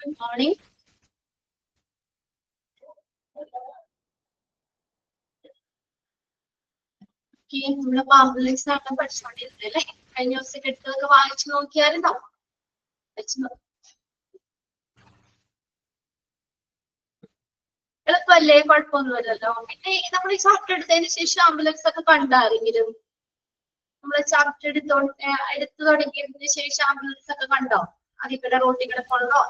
Good morning. നമ്മള് ambulance ആണ് പഠിച്ചോണ്ടിരുന്നത് അല്ലെ? കഴിഞ്ഞ ദിവസം എടുത്തൊക്കെ വായിച്ചു നോക്കിയായിരുന്നോ? എളുപ്പല്ലേ? കുഴപ്പമൊന്നുമില്ലല്ലോ. പിന്നെ നമ്മൾ ഈ ചാപ്റ്റർ എടുത്തതിന് ശേഷം ആംബുലൻസ് ഒക്കെ കണ്ടാരെങ്കിലും നമ്മള് ചാപ്റ്റർ എടുത്തു തുടങ്ങിയതിന് ശേഷം ആംബുലൻസ് ഒക്കെ കണ്ടോ? അതിൽ കൂടെ റോട്ടിൽ കൂടെ പോണോ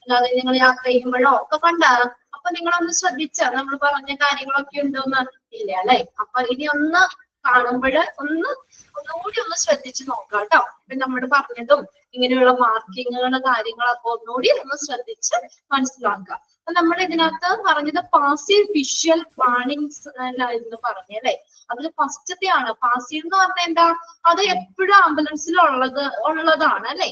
അല്ലാതെ നിങ്ങൾ യാത്ര ചെയ്യുമ്പോഴോ ഒക്കെ കണ്ടാ? അപ്പൊ നിങ്ങളൊന്ന് ശ്രദ്ധിച്ച നമ്മൾ പറഞ്ഞ കാര്യങ്ങളൊക്കെ ഉണ്ടോന്ന് ഇല്ല അല്ലെ? അപ്പൊ ഇനി ഒന്ന് കാണുമ്പോഴ് ഒന്നുകൂടി ഒന്ന് ശ്രദ്ധിച്ച് നോക്കാം കേട്ടോ. ഇപ്പൊ നമ്മൾ പറഞ്ഞതും ഇങ്ങനെയുള്ള മാർക്കിങ്ങുകളും കാര്യങ്ങളൊക്കെ ഒന്നുകൂടി ഒന്ന് ശ്രദ്ധിച്ച് മനസ്സിലാക്കുക. അപ്പൊ നമ്മൾ ഇതിനകത്ത് പറഞ്ഞത് പാസീവ് വിഷ്വൽ വാർണിംഗ്സ് എന്ന് പറഞ്ഞു അല്ലെ? അതിൽ ഫസ്റ്റത്തെ ആണ് പാസീവ് എന്ന് പറഞ്ഞാൽ എന്താ? അത് എപ്പോഴും ആംബുലൻസിൽ ഉള്ളതാണ് അല്ലെ?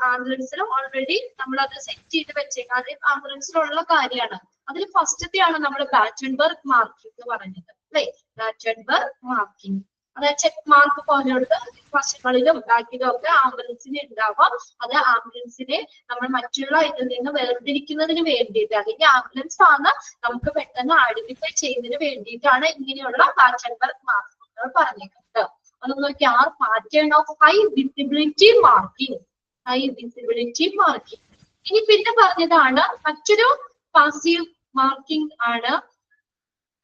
ആംബുലൻസിൽ ഓൾറെഡി നമ്മൾ അത് സെറ്റ് ചെയ്ത് വെച്ചേക്കാം. അത് ആംബുലൻസിലുള്ള കാര്യമാണ്. അതിൽ ഫസ്റ്റത്തെയാണ് നമ്മൾ ബാറ്റൻബർഗ് മാർക്കിംഗ് എന്ന് പറഞ്ഞത് അല്ലെ? ബാറ്റൻബർഗ് മാർക്കിംഗ് അതായത് ചെക്ക് മാർക്ക് പോലെയുള്ള വശങ്ങളിലും ബാക്കിലും ഒക്കെ ആംബുലൻസിന് ഉണ്ടാവാം. അത് ആംബുലൻസിനെ നമ്മൾ മറ്റുള്ള ഇതിൽ നിന്ന് വേർതിരിക്കുന്നതിന് വേണ്ടിയിട്ട്, അല്ലെങ്കിൽ ആംബുലൻസ് ആണ് നമുക്ക് പെട്ടെന്ന് ഐഡന്റിഫൈ ചെയ്യുന്നതിന് വേണ്ടിയിട്ടാണ് ഇങ്ങനെയുള്ള ബാറ്റൻബർഗ് മാർക്കിംഗ് പറഞ്ഞേക്കുന്നത്. അതൊന്ന് നോക്കി, are pattern of high visibility marking. High visibility marking. ഇനി പിന്നെ പറഞ്ഞതാണ് മറ്റൊരു പാസീവ് മാർക്കിംഗ് ആണ്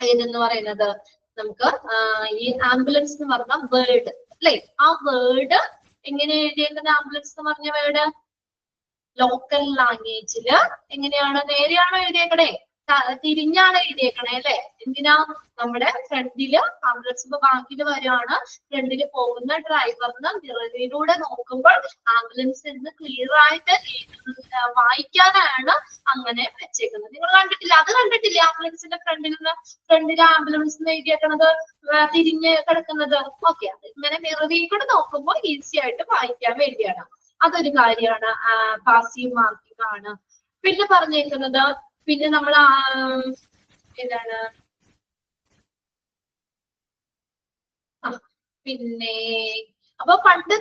ഏതെന്ന് പറയുന്നത്. നമുക്ക് ഈ ആംബുലൻസ് എന്ന് പറഞ്ഞ വേർഡ് അല്ലെ? ആ വേർഡ് എങ്ങനെ എഴുതിയേക്കുന്ന ആംബുലൻസ് എന്ന് പറഞ്ഞ വേർഡ് ലോക്കൽ ലാംഗ്വേജില് എങ്ങനെയാണ്? നേരെയാണോ എഴുതിയേക്കണേ? തിരിഞ്ഞാണ് എഴുതിയേക്കണേ അല്ലെ? എന്തിനാ? നമ്മുടെ ഫ്രണ്ടില് ആംബുലൻസ് ഇപ്പൊ ബാക്കില് വരികയാണ്, ഫ്രണ്ടില് പോകുന്ന ഡ്രൈവറിന് മിററിലൂടെ നോക്കുമ്പോൾ ആംബുലൻസ് എന്ന് ക്ലിയർ ആയിട്ട് വായിക്കാനാണ് അങ്ങനെ വെച്ചേക്കുന്നത്. നിങ്ങൾ കണ്ടിട്ടില്ല? അത് കണ്ടിട്ടില്ല? ആംബുലൻസിന്റെ ഫ്രണ്ടില് ആംബുലൻസ് എഴുതിയേക്കണത് തിരിഞ്ഞ് കിടക്കുന്നത്. ഓക്കെ, അത് ഇങ്ങനെ മിററിൽ കൂടെ നോക്കുമ്പോൾ ഈസി ആയിട്ട് വായിക്കാൻ വേണ്ടിയാണ്. അതൊരു കാര്യമാണ്, പാസീവ് മാർക്കിംഗ് ആണ്. പിന്നെ പറഞ്ഞേക്കുന്നത്, പിന്നെ നമ്മൾ ഏതാണ് പിന്നെ അപ്പൊ പണ്ട്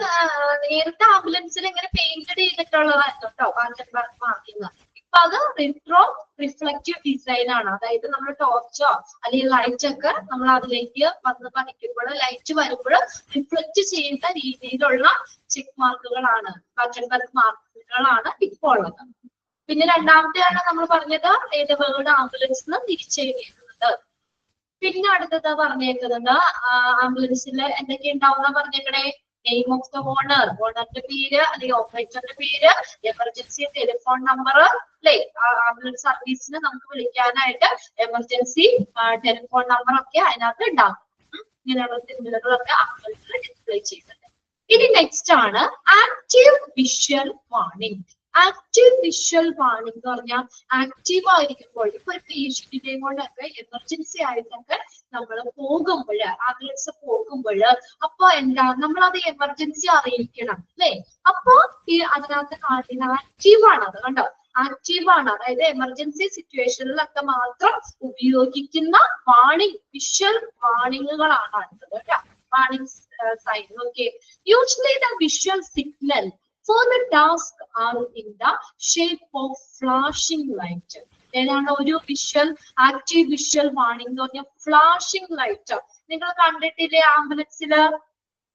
നേരത്തെ ആംബുലൻസിൽ ഇങ്ങനെ പെയിന്റഡ് ചെയ്തിട്ടുള്ളതായിരുന്നു കേട്ടോ ബാറ്റൻബർഗ് മാർക്കിംഗ്. ഇപ്പൊ അത് റിട്രോ റിഫ്ലക്റ്റീവ് ഡിസൈൻ ആണ്. അതായത് നമ്മൾ ടോർച്ചോ അല്ലെങ്കിൽ ലൈറ്റ് ഒക്കെ നമ്മൾ അതിലേക്ക് വന്ന് പതിക്കുമ്പോൾ, ലൈറ്റ് വരുമ്പോൾ റിഫ്ലക്ട് ചെയ്യുന്ന രീതിയിലുള്ള ചെക്ക് മാർക്കുകളാണ്, ബാറ്റൻബർഗ് മാർക്കുകളാണ് ഇപ്പോൾ ഉള്ളത്. പിന്നെ രണ്ടാമത്തെയാണ് നമ്മൾ പറഞ്ഞത് ഏത് വേർഡ് ആംബുലൻസിന് തിരിച്ചെഴുതിയിരിക്കുന്നത്. പിന്നെ അടുത്തത് പറഞ്ഞേക്കുന്നത് ആംബുലൻസിൽ എന്തൊക്കെ ഉണ്ടാവുന്ന പറഞ്ഞേക്കണേ? നെയിം ഓഫ് ദ ഓണർ, ഓണറിന്റെ പേര് അല്ലെങ്കിൽ ഓപ്പറേറ്ററിന്റെ പേര്, എമർജൻസി ടെലിഫോൺ നമ്പർ അല്ലെ? ആംബുലൻസ് സർവീസിന് നമുക്ക് വിളിക്കാനായിട്ട് എമർജൻസി ടെലിഫോൺ നമ്പർ ഒക്കെ അതിനകത്ത് ഉണ്ടാകും. ഇങ്ങനെയുള്ള സിഗ്നലുകളൊക്കെ ആംബുലൻസിൽ ഡിസ്പ്ലേ ചെയ്യുന്നുണ്ട്. ഇനി നെക്സ്റ്റ് ആണ് active visual warning. Active visual warning എന്ന് പറഞ്ഞാൽ ആക്റ്റീവ് ആയിരിക്കുമ്പോൾ, ഇപ്പൊ ഒരു പേഷ്യന്റിനെയും കൊണ്ടൊക്കെ എമർജൻസി ആയിട്ടൊക്കെ നമ്മൾ പോകുമ്പോൾ, ആംബുലൻസ് പോകുമ്പോൾ, അപ്പൊ എന്താ നമ്മൾ അത് എമർജൻസി അറിയിക്കണം അല്ലെ? അപ്പൊ ഈ അതിനകത്ത് കാണിക്കുന്ന ആക്റ്റീവ് ആണ്. അത് കണ്ടോ? ആക്റ്റീവ് ആണ്. അതായത് എമർജൻസി സിറ്റുവേഷനിലൊക്കെ മാത്രം ഉപയോഗിക്കുന്ന വാർണിംഗ്, വിഷ്വൽ വാർണിംഗുകളാണ് അടുത്തത് കേട്ടോ. Warning sign. Okay, usually the visual signal for the task are in the shape of flashing light. ഏതാണ് ഒരു വിഷ്വൽ ആക്റ്റീവ് വിഷ്വൽ വാർണിംഗ് എന്ന് പറഞ്ഞാൽ ഫ്ലാഷിംഗ് ലൈറ്റ്. നിങ്ങൾ കണ്ടിട്ടില്ലേ ആംബുലൻസില്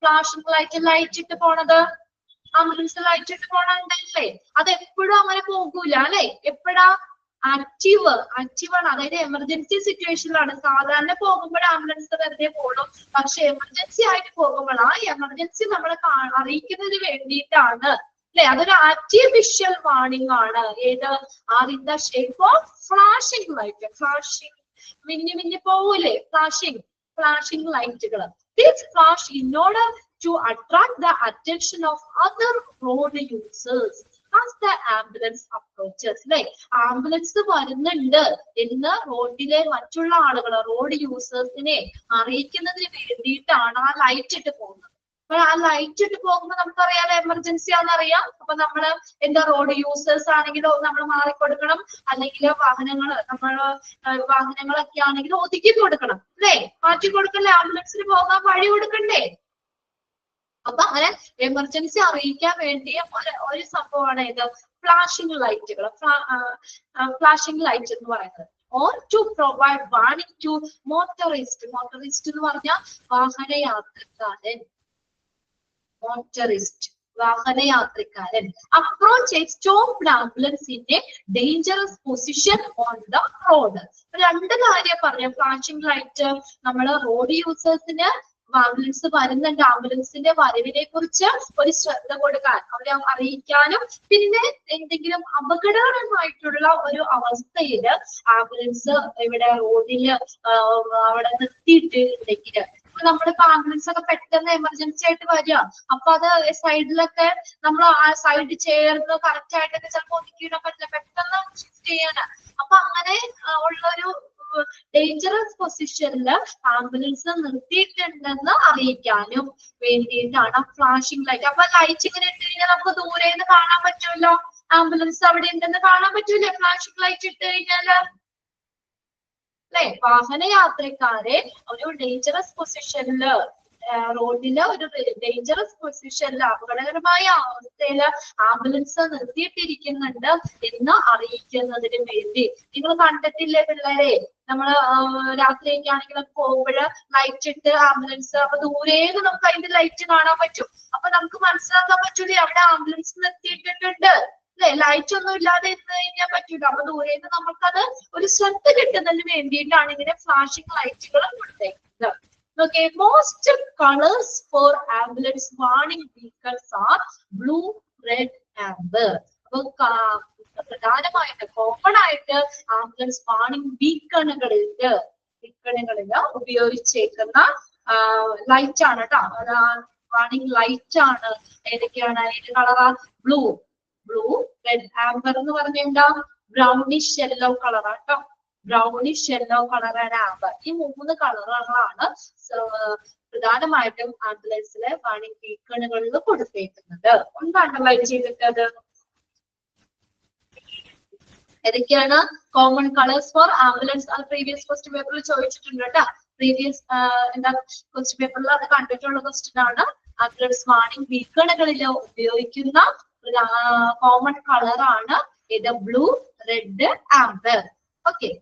ഫ്ലാഷിംഗ് ലൈറ്റ് ഇട്ട് പോണത്? ആംബുലൻസ് ലൈറ്റ് ഇട്ട് പോണുണ്ടല്ലേ? അത് എപ്പോഴും അങ്ങനെ പോകൂല അല്ലെ? എപ്പോഴാ? ആക്റ്റീവ് ആണ്. അതായത് എമർജൻസി സിറ്റുവേഷനിലാണ്. സാധാരണ പോകുമ്പോൾ ആംബുലൻസ് വെറുതെ പോകും. പക്ഷെ എമർജൻസി ആയിട്ട് പോകുമ്പോൾ ആ എമർജൻസി നമ്മളെ അറിയിക്കുന്നതിന് വേണ്ടിയിട്ടാണ് അല്ലെ? അതൊരു ആക്റ്റീവ് വിഷ്വൽ വാർണിംഗ് ആണ്. ഏത്? Are in the shape of flashing light. Flashing, മിന്നി പോവൂലേ? ഫ്ലാഷിംഗ് ലൈറ്റുകൾ. This flash in order to attract the attention of other road users as the ambulance approaches. അല്ലെ? ആംബുലൻസ് വരുന്നുണ്ട് എന്ന് റോഡിലെ മറ്റുള്ള ആളുകൾ, റോഡ് യൂസേഴ്സിനെ അറിയിക്കുന്നതിന് വേണ്ടിയിട്ടാണ് ആ ലൈറ്റ് ഇട്ട് പോകുന്നത്. അപ്പൊ ആ ലൈറ്റ് ഇട്ട് പോകുമ്പോൾ നമുക്കറിയാലോ എമർജൻസി ആണെന്നറിയാം. അപ്പൊ നമ്മള് എന്താ, റോഡ് യൂസേഴ്സ് ആണെങ്കിലോ നമ്മൾ മാറിക്കൊടുക്കണം, അല്ലെങ്കിൽ വാഹനങ്ങളൊക്കെ ആണെങ്കിൽ ഒതുക്കി കൊടുക്കണം അല്ലെ? മാറ്റി കൊടുക്കണ്ടേ? ആംബുലൻസിന് പോകാൻ വഴി കൊടുക്കണ്ടേ? അപ്പൊ അങ്ങനെ എമർജൻസി അറിയിക്കാൻ വേണ്ടിയ ഒരു സംഭവമാണ് ഇത് ഫ്ലാഷിംഗ് ലൈറ്റുകൾ. ഫ്ലാഷിംഗ് ലൈറ്റ് എന്ന് പറയുന്നത്. or to provide warning to motorist. Motorist എന്ന് പറഞ്ഞാൽ വാഹനയാത്രക്കാരൻ. മോട്ടോറിസ്റ്റ് വാഹനയാത്രക്കാരൻ approach a stopped ambulance in a dangerous position on the road. രണ്ട് കാര്യം പറഞ്ഞു. ഫ്ലാഷിംഗ് ലൈറ്റ് നമ്മള് റോഡ് യൂസേഴ്സിന് ആംബുലൻസ് വരുന്നുണ്ട്, ആംബുലൻസിന്റെ വരവിനെ കുറിച്ച് ഒരു ശ്രദ്ധ കൊടുക്കാൻ, അവരെ അറിയിക്കാനും, പിന്നെ എന്തെങ്കിലും അപകടകരമായിട്ടുള്ള ഒരു അവസ്ഥയില് ആംബുലൻസ് ഇവിടെ റോഡില് അവിടെ നിർത്തിയിട്ടുണ്ടെങ്കിൽ നമ്മളിപ്പോ ആംബുലൻസ് ഒക്കെ പെട്ടെന്ന് എമർജൻസി ആയിട്ട് വരിക, അപ്പൊ അത് സൈഡിലൊക്കെ നമ്മൾ ആ സൈഡ് ചേർന്ന് കറക്റ്റ് ആയിട്ടൊക്കെ ചിലപ്പോൾ ഒതുക്കിയിടാൻ പറ്റില്ല, പെട്ടെന്ന് ഷിഫ്റ്റ് ചെയ്യാന്. അപ്പൊ അങ്ങനെ ഉള്ളൊരു ഡേഞ്ചറസ് പൊസിഷനിൽ ആംബുലൻസ് നിർത്തിയിട്ടുണ്ടെന്ന് അറിയിക്കാനും വേണ്ടിയിട്ടാണ് ഫ്ലാഷിംഗ് ലൈറ്റ്. അപ്പൊ ലൈറ്റ് ഇങ്ങനെ ഇട്ട് കഴിഞ്ഞാൽ നമുക്ക് ദൂരെ നിന്ന് കാണാൻ പറ്റുമല്ലോ, ആംബുലൻസ് അവിടെ ഉണ്ടെന്ന് കാണാൻ പറ്റൂലേ ഫ്ലാഷിംഗ് ലൈറ്റ് ഇട്ട് കഴിഞ്ഞാല്, അല്ലെ? വാഹനയാത്രക്കാരെ ഒരു ഡേഞ്ചറസ് പൊസിഷനില് റോഡില് ഒരു ഡേഞ്ചറസ് പൊസിഷനിൽ അപകടകരമായ അവസ്ഥയില് ആംബുലൻസ് നിർത്തിയിട്ടിരിക്കുന്നുണ്ട് എന്ന് അറിയിക്കുന്നതിന് വേണ്ടി. നിങ്ങൾ കണ്ടിട്ടില്ലേ പിള്ളേരെ, നമ്മള് രാത്രിയൊക്കെ ആണെങ്കിലും പോകുമ്പോൾ ലൈറ്റ് ഇട്ട് ആംബുലൻസ്, അപ്പൊ ദൂരേന്ന് നമുക്ക് അതിന്റെ ലൈറ്റ് കാണാൻ പറ്റും. അപ്പൊ നമുക്ക് മനസ്സിലാക്കാൻ പറ്റൂലേ അവിടെ ആംബുലൻസ് നിർത്തിയിട്ടിട്ടുണ്ട്, അല്ലെ? ലൈറ്റ് ഒന്നും ഇല്ലാതെ ഇരുന്ന് കഴിഞ്ഞാൽ പറ്റൂല. അപ്പൊ ദൂരേന്ന് നമുക്കത് ഒരു ശ്രദ്ധ കിട്ടുന്നതിന് വേണ്ടിയിട്ടാണ് ഇങ്ങനെ ഫ്ലാഷിംഗ് ലൈറ്റുകൾ കൊടുത്തേക്കുന്നത്. Okay, most colors for ambulance warning beacons are blue, red, amber. അപ്പൊ പ്രധാനമായിട്ട് കോമൺ ആയിട്ട് ആംബുലൻസ് വാർണിംഗ് ബീക്കണുകളില് ഉപയോഗിച്ചേക്കുന്ന ലൈറ്റ് ആണ് കേട്ടോ. വാർണിംഗ് ലൈറ്റ് ആണ്. ഏതൊക്കെയാണ് അതിന്റെ കളറാ? ബ്ലൂ, റെഡ്, ആംബർ എന്ന് പറഞ്ഞാൽ ബ്രൗണിഷ് യെല്ലോ കളറാട്ടോ. Brownish yellow colour and amber, ഈ 3 കളറുകളാണ് പ്രധാനമായിട്ടും ആംബുലൻസിലെ വാർണിംഗ് ബീക്കണുകളിൽ കൊടുത്തേക്കുന്നത്. ഒന്ന് അണ്ടർലൈൻ ചെയ്തിട്ടത് ഏതൊക്കെയാണ് കോമൺ കളേഴ്സ് ഫോർ ആംബുലൻസ്? അത് പ്രീവിയസ് ക്വസ്റ്റ്യൻ പേപ്പറിൽ ചോദിച്ചിട്ടുണ്ട് കേട്ടോ. പ്രീവിയസ് ക്വസ്റ്റ്യൻ പേപ്പറിൽ അത് കണ്ടിട്ടുള്ള ക്വസ്റ്റ്യൻ ആണ്. ആംബുലൻസ് വാർണിംഗ് ബീക്കണുകളിൽ ഉപയോഗിക്കുന്ന കോമൺ കളറാണ് ഇത് blue, red, amber. Okay,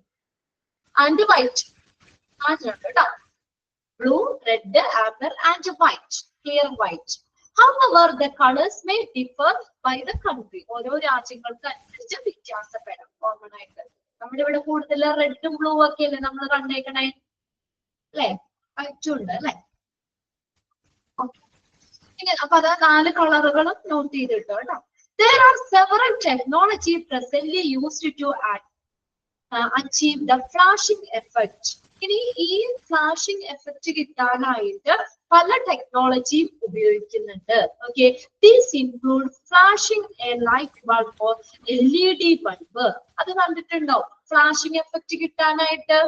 and white. Blue, red, amber and white, clear white. However, the colors may differ by the country. ഓരോ രാജ്യങ്ങൾക്ക് അനുസരിച്ച് വ്യത്യാസപ്പെടാം. കോമൺ ആയിട്ട് നമ്മുടെ ഇവിടെ കൂടുതൽ റെഡും ബ്ലൂ ഒക്കെ അല്ലേ നമ്മൾ കണ്ടേക്കണേ, അല്ലെ? വൈറ്റും ഉണ്ട് അല്ലെ? അപ്പൊ അത് 4 കളറുകളും നോട്ട് ചെയ്തിട്ടോ കേട്ടോ. There are several technology presently used to achieve the flashing effect. ഇനി ഈ ഫ്ലാഷിംഗ് എഫക്റ്റ് കിട്ടാനായിട്ട് പല ടെക്നോളജിയും ഉപയോഗിക്കുന്നുണ്ട്. Okay, these include flashing A light bulb or LED bulb. അത് കണ്ടിട്ടുണ്ടോ? ഫ്ലാഷിംഗ് എഫക്റ്റ് കിട്ടാനായിട്ട്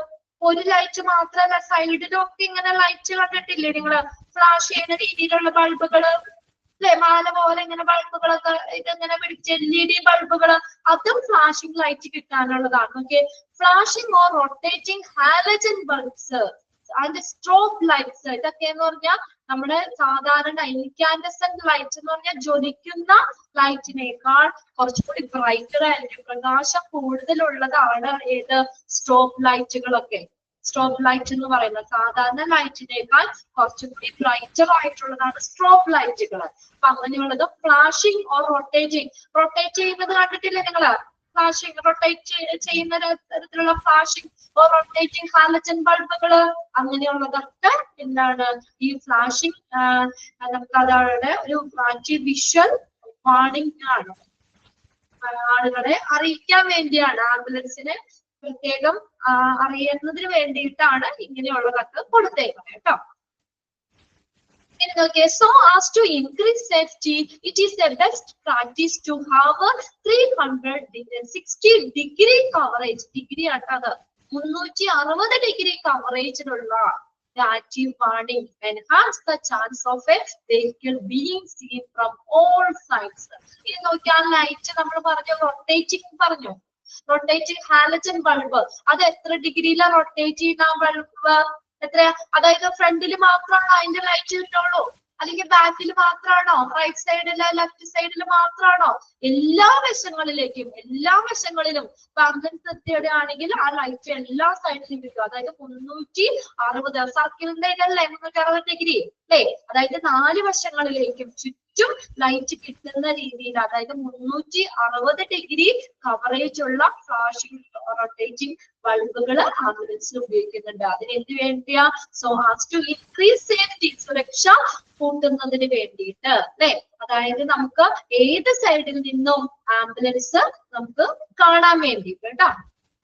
ഒരു ലൈറ്റ് മാത്രമല്ല, സൈഡിലൊക്കെ ഇങ്ങനെ ലൈറ്റ് കണ്ടിട്ടില്ലേ നിങ്ങള്? ഫ്ലാഷ് ചെയ്യുന്ന രീതിയിലുള്ള ബൾബുകള്, അല്ലെ? മാല പോലെ ഇങ്ങനെ ബൾബുകളൊക്കെ ഇതെങ്ങനെ പിടിച്ച് LED ബൾബുകള്, അതും ഫ്ലാഷിംഗ് ലൈറ്റ് കിട്ടാനുള്ളതാണ്. Okay, flashing or rotating halogen bulbs and strobe lights, ഇതൊക്കെ എന്ന് പറഞ്ഞാൽ നമ്മുടെ സാധാരണ ഇൻകാൻഡസെന്റ് ലൈറ്റ് എന്ന് പറഞ്ഞാൽ ജ്വലിക്കുന്ന ലൈറ്റിനേക്കാൾ കുറച്ചുകൂടി ബ്രൈറ്റർ ആയിരിക്കും, പ്രകാശം കൂടുതലുള്ളതാണ് ഏത്? സ്ട്രോബ് ലൈറ്റുകളൊക്കെ. സ്ട്രോബ് ലൈറ്റ് എന്ന് പറയുന്നത് സാധാരണ ലൈറ്റിനേക്കാൾ കുറച്ചുകൂടി ബ്രൈറ്റർ ആയിട്ടുള്ളതാണ് സ്ട്രോബ് ലൈറ്റുകൾ. അപ്പൊ അങ്ങനെയുള്ളത് ഫ്ലാഷിംഗ് ഓർ റൊട്ടേറ്റിംഗ്. റൊട്ടേറ്റ് ചെയ്യുന്നത് കണ്ടിട്ടില്ലേ നിങ്ങള്? ഫ്ലാഷിംഗ്, റൊട്ടേറ്റ് ചെയ്യുന്ന തരത്തിലുള്ള ഫ്ലാഷിംഗ് ഓർ റൊട്ടേറ്റിംഗ് ഹാലജൻ ബൾബുകള്, അങ്ങനെയുള്ളതൊക്കെ എന്താണ്? ഈ ഫ്ലാഷിംഗ് നമുക്ക് അതവിടെ ഒരു വിഷ്വൽ വാർണിംഗ് ആണ്, ആളുകളെ അറിയിക്കാൻ വേണ്ടിയാണ്, ആംബുലൻസിനെ പ്രത്യേകം അറിയുന്നതിന് വേണ്ടിയിട്ടാണ് ഇങ്ങനെയുള്ളതൊക്കെ കൊടുത്തേക്കുന്നത് കേട്ടോ. So as to increase safety, it is the best practice to have a 360 degree coverage. Degree ആട്ടത് 360 ഡിഗ്രി കവറേജിലുള്ള active warning enhance the chance of a vehicle being seen from all sides. ഇത് നോക്കിയാൽ ലൈറ്റ് നമ്മൾ പറഞ്ഞു, rotating പറഞ്ഞു, rotating halogen bulb, അത് എത്ര ഡിഗ്രിയിലാണ് rotate ചെയ്യുന്ന ബൾബ്? എത്ര? അതായത് ഫ്രണ്ടിൽ മാത്രമാണ് അതിന്റെ ലൈറ്റ് കിട്ടുള്ളൂ. അല്ലെങ്കിൽ ബാക്കിൽ മാത്രമാണോ, റൈറ്റ് സൈഡില് ലെഫ്റ്റ് സൈഡിൽ മാത്രമാണോ? എല്ലാ വശങ്ങളിലും ആംബുലൻസ് എത്തിയിടുകയാണെങ്കിൽ ആ ലൈറ്റ് എല്ലാ സൈഡിലും കിട്ടും. അതായത് 360 സർക്കിളിന്റെ അല്ലേ 360 ഡിഗ്രി അല്ലേ? അതായത് 4 വശങ്ങളിലേക്കും ചുറ്റും ലൈറ്റ് കിട്ടുന്ന രീതിയിൽ, അതായത് 360 ഡിഗ്രി കവറേജ് ഉള്ള ഫ്ലാഷിംഗ് റൊട്ടേറ്റിംഗ് ബൾബുകൾ ആംബുലൻസിൽ ഉപയോഗിക്കുന്നുണ്ട്. അതിന് എന്ത് വേണ്ടിയാ? So as to increase safety, സുരക്ഷ കൂട്ടുന്നതിന് വേണ്ടിയിട്ട് അല്ലെ? അതായത് നമുക്ക് ഏത് സൈഡിൽ നിന്നും ആംബുലൻസ് നമുക്ക് കാണാൻ വേണ്ടിയിട്ട് കേട്ടോ.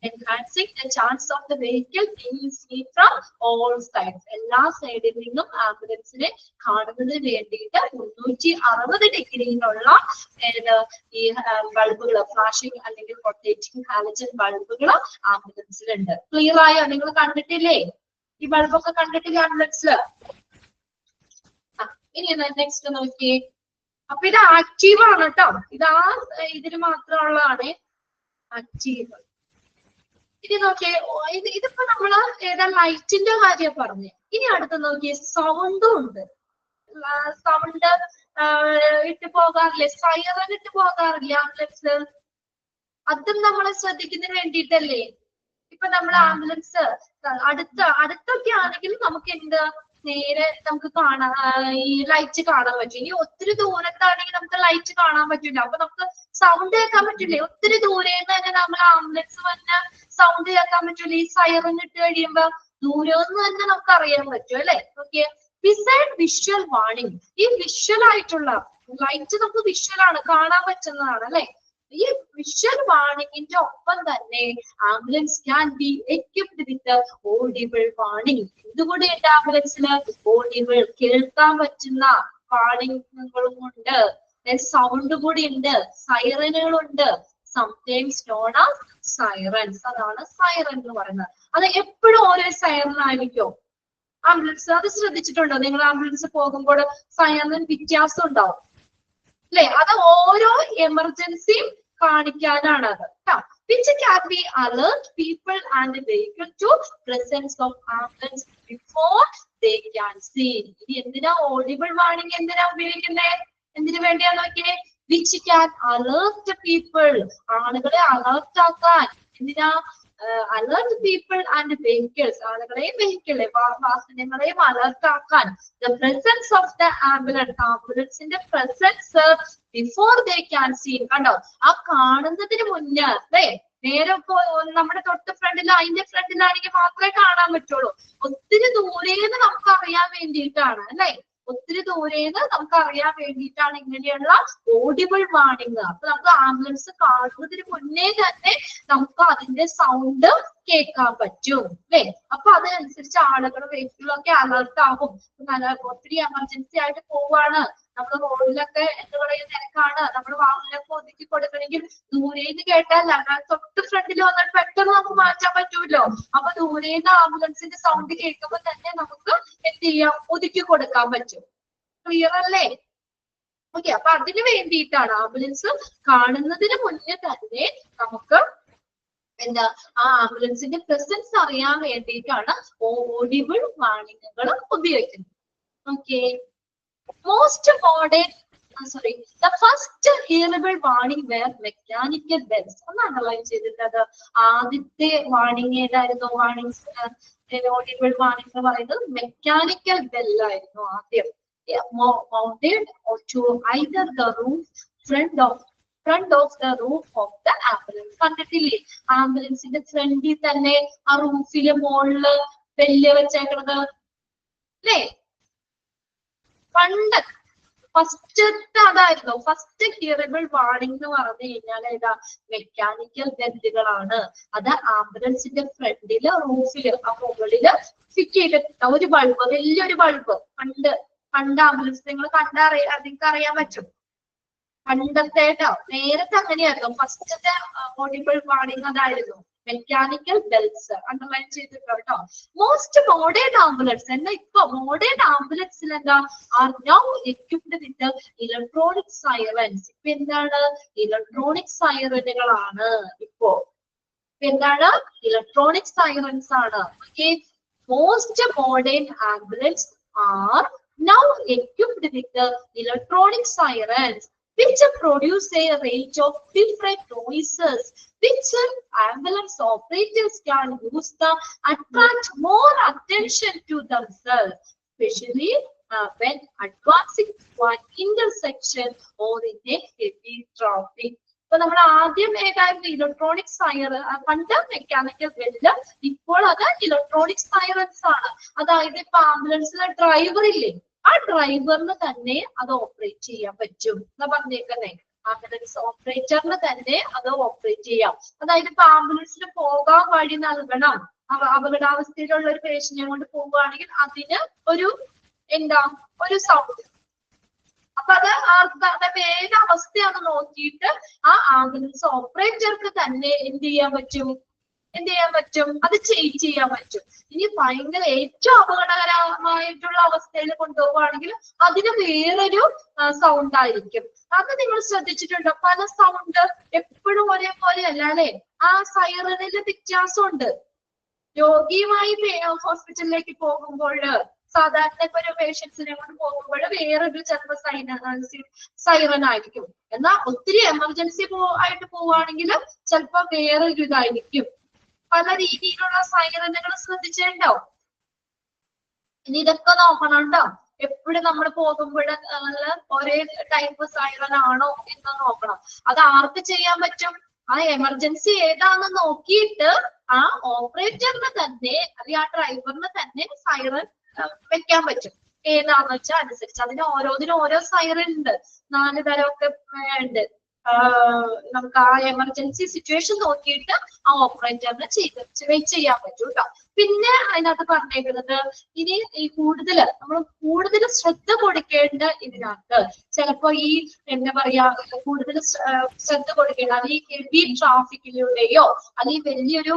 Enhancing the chance of the vehicle being seen from all sides. എല്ലാ സൈഡിൽ നിന്നും ആംബുലൻസിനെ കാണുന്നതിന് വേണ്ടിയിട്ട് 360 ഡിഗ്രിയിലുള്ള ഈ ബൾബുകൾ, ഫ്ലാഷിംഗ് അല്ലെങ്കിൽ റൊട്ടേറ്റിംഗ് ഹാലജൻ ബൾബുകൾ ആംബുലൻസിലുണ്ട്. ക്ലിയർ ആയോ? നിങ്ങൾ കണ്ടിട്ടില്ലേ ഈ ബൾബൊക്കെ? കണ്ടിട്ടില്ലേ ആംബുലൻസിൽ? ഇനി നെക്സ്റ്റ് നോക്കിയേ. അപ്പൊ ഇത് ആക്റ്റീവ് ആണ് കേട്ടോ. ഇതിന് മാത്രമുള്ളതാണ് ആക്റ്റീവ്. ഇനി നോക്കിയേ, ഇതിപ്പോ നമ്മള് ഏതാ ലൈറ്റിന്റെ കാര്യം പറഞ്ഞേ. ഇനി അടുത്ത് നോക്കിയേ, സൗണ്ടും ഉണ്ട്. സൗണ്ട് ഇട്ട് പോകാറില്ലേ? സൈറൻ ഇട്ട് പോകാറില്ലേ ആംബുലൻസ്? അതും നമ്മൾ ശ്രദ്ധിക്കുന്നതിന് വേണ്ടിയിട്ടല്ലേ? ഇപ്പൊ നമ്മൾ ആംബുലൻസ് അടുത്തൊക്കെ ആണെങ്കിൽ നമുക്ക് എന്ത് നേരെ നമുക്ക് കാണാൻ ഈ ലൈറ്റ് കാണാൻ പറ്റും. ഇനി ഒത്തിരി ദൂരത്താണെങ്കിൽ നമുക്ക് ലൈറ്റ് കാണാൻ പറ്റില്ല. അപ്പൊ നമുക്ക് സൗണ്ട് കേൾക്കാൻ പറ്റില്ലേ? ഒത്തിരി ദൂരേന്ന് തന്നെ നമ്മൾ ആംബുലൻസ് വന്ന സൗണ്ട് കേൾക്കാൻ പറ്റൂല. ഈ സൈറൻ ഇട്ട് കഴിയുമ്പോ ദൂരെന്ന് തന്നെ നമുക്ക് അറിയാൻ പറ്റും അല്ലെ? ഓക്കെ. ബിസൈഡ് വിഷ്വൽ വാർണിംഗ്, ഈ വിഷ്വൽ ആയിട്ടുള്ള ലൈറ്റ് നമുക്ക് വിഷ്വൽ ആണ്, കാണാൻ പറ്റുന്നതാണ് അല്ലെ? ഈ വിഷ്വൽ വാർണിംഗിന്റെ ഒപ്പം തന്നെ ambulance can be equipped with audible warning. ഇതുകൂടി ഉണ്ട് ആംബുലൻസിന്. ഓഡിബിൾ, കേൾക്കാൻ പറ്റുന്ന വാർണിംഗുകളും ഉണ്ട്. സൗണ്ട് കൂടി ഉണ്ട്, സൈറനുകളുണ്ട്. Sometimes known as sirens. അതാണ് സൈറൻ എന്ന് പറയുന്നത്. അത് എപ്പോഴും ഓരോ സൈറൻ ആയിരിക്കും ആംബുലൻസ്. അത് ശ്രദ്ധിച്ചിട്ടുണ്ടോ നിങ്ങൾ? ആംബുലൻസ് പോകുമ്പോൾ സൈറൻ വ്യത്യാസം ഉണ്ടാവും അല്ലെ? അത് ഓരോ എമർജൻസിയും കാണിക്കാനാണ് അത് കേട്ടോ. which can be alert people and vehicle to presence of ambulance before they can see. ഇനി എന്തിനാ ഓഡിബിൾ വാർണിംഗ് എന്തിനാ ഉപയോഗിക്കുന്നത്? എന്തിനു വേണ്ടിയാ നോക്കിയേ? which can alert people, ആളുകളെ അലർട്ട് ആക്കാൻ. എന്തിനാ? alert people and vehicles, ആളുകളെയും വെഹിക്കിളെ വാഹനങ്ങളെയും അലർട്ട് ആക്കാൻ. the presence of the ambulance, ആംബുലൻസിന്റെ presence before they can see. കണ്ടോ? ആ കാണുന്നതിന് മുന്നേ അല്ലേ? നേരെ നമ്മുടെ തൊട്ട് ഫ്രണ്ടിൽ, അതിന്റെ ഫ്രണ്ടിലാണെങ്കിൽ മാത്രമേ കാണാൻ പറ്റുള്ളൂ. ഒത്തിരി ദൂരേന്ന് നമുക്ക് അറിയാൻ വേണ്ടിയിട്ടാണ് അല്ലെ? ഒത്തിരി ദൂരേന്ന് നമുക്ക് അറിയാൻ വേണ്ടിയിട്ടാണ് ഇങ്ങനെയുള്ള ഓഡിബിൾ വാർണിംഗ്. അപ്പൊ നമുക്ക് ആംബുലൻസ് കാണുന്നതിന് മുന്നേ തന്നെ നമുക്ക് അതിന്റെ സൗണ്ട് കേൾക്കാൻ പറ്റും അല്ലെ? അപ്പൊ അതനുസരിച്ച് ആളുകൾ വെഹിക്കിളൊക്കെ അലർട്ട് ആകും. ഒത്തിരി എമർജൻസി ആയിട്ട് പോവാണ്, നമ്മൾ റോഡിലൊക്കെ എന്താ പറയുക തിരക്കാണ്, നമ്മൾ വാഹനമൊക്കെ ഒതുക്കി കൊടുക്കണമെങ്കിൽ ദൂരേന്ന് കേട്ടാൽ തൊട്ട് ഫ്രണ്ടിൽ വന്നിട്ട് പെട്ടെന്ന് നമുക്ക് മാറ്റാൻ പറ്റൂല്ലോ. അപ്പൊ ദൂരേന്ന് ആംബുലൻസിന്റെ സൗണ്ട് കേൾക്കുമ്പോൾ തന്നെ നമുക്ക് എന്ത് ചെയ്യാം? ഒതുക്കി കൊടുക്കാൻ പറ്റും. ക്ലിയർ അല്ലേ? ഓക്കെ. അപ്പൊ അതിന് വേണ്ടിയിട്ടാണ് ആംബുലൻസ് കാണുന്നതിന് മുന്നേ തന്നെ നമുക്ക് എന്താ ആ ആംബുലൻസിന്റെ പ്രസൻസ് അറിയാൻ വേണ്ടിയിട്ടാണ് ഓഡിബിൾ വാർണിംഗുകൾ ഉപയോഗിക്കുന്നത്. Okay. Most modern, the first hearable warning were mechanical bells. ഒന്ന് അണ്ടർലൈൻ ചെയ്തിട്ടത്. ആദ്യത്തെ വാർണിംഗ് ഏതായിരുന്നു? വാർണിംഗ് ഓഡിബിൾ വാർണിംഗ് എന്ന് പറയുന്നത് മെക്കാനിക്കൽ ബെല്ലായിരുന്നു ആദ്യം. mounted to either the roof, front of the roof of the ambulance. കണ്ടിട്ടില്ലേ? ആംബുലൻസിന്റെ ഫ്രണ്ടിൽ തന്നെ ആ റൂഫിലെ മുകളില് ബെല്ല് വെച്ചേക്കണത് അല്ലേ? പണ്ട് ഫസ്റ്റ് അതായിരുന്നു. ഫസ്റ്റ് ഹിയറബിൾ വാർണിംഗ് എന്ന് പറഞ്ഞു കഴിഞ്ഞാൽ ഏതാ? മെക്കാനിക്കൽ ബെല്ലുകളാണ്. അത് ആംബുലൻസിന്റെ ഫ്രണ്ടില്, റൂഫില്, ആ മുകളില് ഫിറ്റ് ചെയ്തിട്ടുള്ള ഒരു ബൾബ്, വലിയൊരു ബൾബ്. പണ്ട് ആംബുലൻസ് നിങ്ങൾ നിങ്ങൾക്ക് അറിയാൻ പറ്റും. പണ്ടത്തെ നേരത്തെ അങ്ങനെയായിരുന്നു. ഫസ്റ്റത്തെ ഓഡിബിൾ വാർണിംഗ് അതായിരുന്നു. മെക്കാനിക്കൽ ബെൽസ് അണ്ടർലൈൻ ചെയ്തിട്ടോ കേട്ടോ. മോസ്റ്റ് മോഡേൺ ആംബുലൻസ് എന്നാ ഇപ്പൊ മോഡേൺ ആംബുലൻസിൽ എന്താ? Are now equipped with electronic sirens. ഇപ്പൊ എന്താണ്? ഇലക്ട്രോണിക് സൈറനുകളാണ് ഇപ്പോ. എന്താണ്? ഇലക്ട്രോണിക് സൈറൻസ് ആണ്. Okay. Most modern ambulance are now equipped with the electronic sirens, which produce a range of different noises, which ambulance operators can use to attract more attention to themselves, especially when advancing one intersection or in a heavy traffic. ഇപ്പൊ നമ്മൾ ആദ്യം ഏതായിരുന്നു electronic siren, പണ്ട് mechanical bell, ഇപ്പോൾ അത് electronic sirens ആണ്. അതായത് ഇപ്പൊ ആംബുലൻസിലെ ഡ്രൈവർ ഇല്ലേ, ആ ഡ്രൈവറിന് തന്നെ അത് ഓപ്പറേറ്റ് ചെയ്യാൻ പറ്റും എന്നാ പറഞ്ഞേക്കുന്നേ. ആംബുലൻസ് ഓപ്പറേറ്ററിന് തന്നെ അത് ഓപ്പറേറ്റ് ചെയ്യാം. അതായത് ഇപ്പൊ ആംബുലൻസിന് പോകാൻ വഴി നൽകണം, അപകടാവസ്ഥയിലുള്ള ഒരു പേഷ്യന്റിനെ കൊണ്ട് പോവുകയാണെങ്കിൽ അതിന് ഒരു ഒരു സൗണ്ട്, അപ്പൊ അത് ഏത് അവസ്ഥയാണെന്ന് നോക്കിയിട്ട് ആ ആംബുലൻസ് ഓപ്പറേറ്റർക്ക് തന്നെ എന്ത് ചെയ്യാൻ പറ്റും, അത് ചേഞ്ച് ചെയ്യാൻ പറ്റും. ഇനി ഭയങ്കര ഏറ്റവും അപകടകരമായിട്ടുള്ള അവസ്ഥയിൽ കൊണ്ടുപോവുകയാണെങ്കിൽ അതിന് വേറൊരു സൗണ്ട് ആയിരിക്കും. അത് നിങ്ങൾ ശ്രദ്ധിച്ചിട്ടുണ്ടോ? പല സൗണ്ട് എപ്പോഴും ഒരേപോലെ അല്ല അല്ലെ, ആ സൈറനിൽ വ്യത്യാസമുണ്ട്. രോഗിയുമായി ഹോസ്പിറ്റലിലേക്ക് പോകുമ്പോൾ സാധാരണ ഒരു പേഷ്യൻസിനെ കൊണ്ട് പോകുമ്പോൾ വേറൊരു ചിലപ്പോൾ സൈറൻ ആയിരിക്കും. എന്നാൽ ഒത്തിരി എമർജൻസി ആയിട്ട് പോവുകയാണെങ്കിൽ ചിലപ്പോ വേറൊരു ഇതായിരിക്കും. പല രീതിയിലുള്ള സൈറനുകൾ ശ്രദ്ധിച്ചിട്ടുണ്ടോ? ഇനി ഇതൊക്കെ നോക്കണം കേട്ടോ. എപ്പോഴും നമ്മൾ പോകുമ്പോൾ ഒരേ ടൈപ്പ് സൈറൻ ആണോ എന്ന് നോക്കണം. അത് ആർക്ക് ചെയ്യാൻ പറ്റും? ആ എമർജൻസി ഏതാണെന്ന് നോക്കിയിട്ട് ആ ഓപ്പറേറ്ററിന് തന്നെ അല്ലെങ്കിൽ ആ ഡ്രൈവറിന് തന്നെ സൈറൻ വെക്കാൻ പറ്റും. ഏതാന്ന് വെച്ചാൽ അനുസരിച്ച് അതിന് ഓരോന്നിനും ഓരോ സൈറൻ ഉണ്ട്, 4 തരമൊക്കെ ഉണ്ട്. നമുക്ക് ആ എമർജൻസി സിറ്റുവേഷൻ നോക്കിയിട്ട് ആ ഓപ്പറേറ്ററിന് ചെയ്യാൻ പറ്റും കേട്ടോ. പിന്നെ അതിനകത്ത് പറഞ്ഞേക്കുന്നത് ഇനി ഈ നമ്മൾ കൂടുതൽ ശ്രദ്ധ കൊടുക്കേണ്ട ഇതിനകത്ത് ചിലപ്പോ ഈ എന്താ പറയാ കൂടുതൽ ശ്രദ്ധ കൊടുക്കേണ്ട അത് ഈ ഹെവി ട്രാഫിക്കിലൂടെയോ അല്ലെങ്കിൽ വലിയൊരു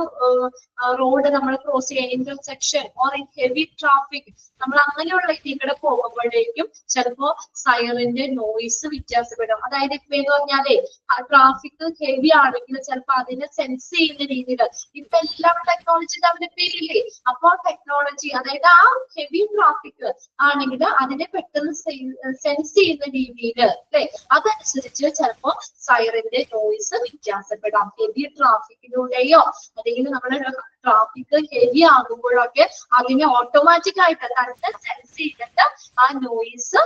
റോഡ് നമ്മൾ ക്രോസ് ചെയ്യാൻ ഇന്റർസെക്ഷൻ ഓർ ഹെവി ട്രാഫിക് നമ്മൾ അങ്ങനെയുള്ള ഇതിലൂടെ പോകുമ്പോഴേക്കും ചിലപ്പോ സൈറന്റെ നോയിസ് വ്യത്യാസപ്പെടും. അതായത് ഇപ്പൊ എന്ന് പറഞ്ഞാലേ ട്രാഫിക് ഹെവി ആണെങ്കിൽ ചിലപ്പോ അതിനെ സെൻസ് ചെയ്യുന്ന രീതിയിൽ ഇപ്പൊ എല്ലാം ടെക്നോളജി ഡെവലപ്പ് ചെയ്യില്ലേ, അപ്പൊ ടെക്നോളജി അതായത് ആ ഹെവി ട്രാഫിക് ആണെങ്കിൽ അതിനെ പെട്ടെന്ന് സെൻസ് ചെയ്യുന്ന രീതിയിൽ അല്ലെ, അതനുസരിച്ച് ചിലപ്പോ സൈറന്റെ നോയിസ് വ്യത്യാസപ്പെടാം. ഹെവി ട്രാഫിക്കിലൂടെയോ അല്ലെങ്കിൽ നമ്മുടെ ട്രാഫിക് ഹെവി ആകുമ്പോഴൊക്കെ അതിനെ ഓട്ടോമാറ്റിക് ആയിട്ട് തന്നെ സെൻസ് ചെയ്തിട്ട് ആ നോയിസ്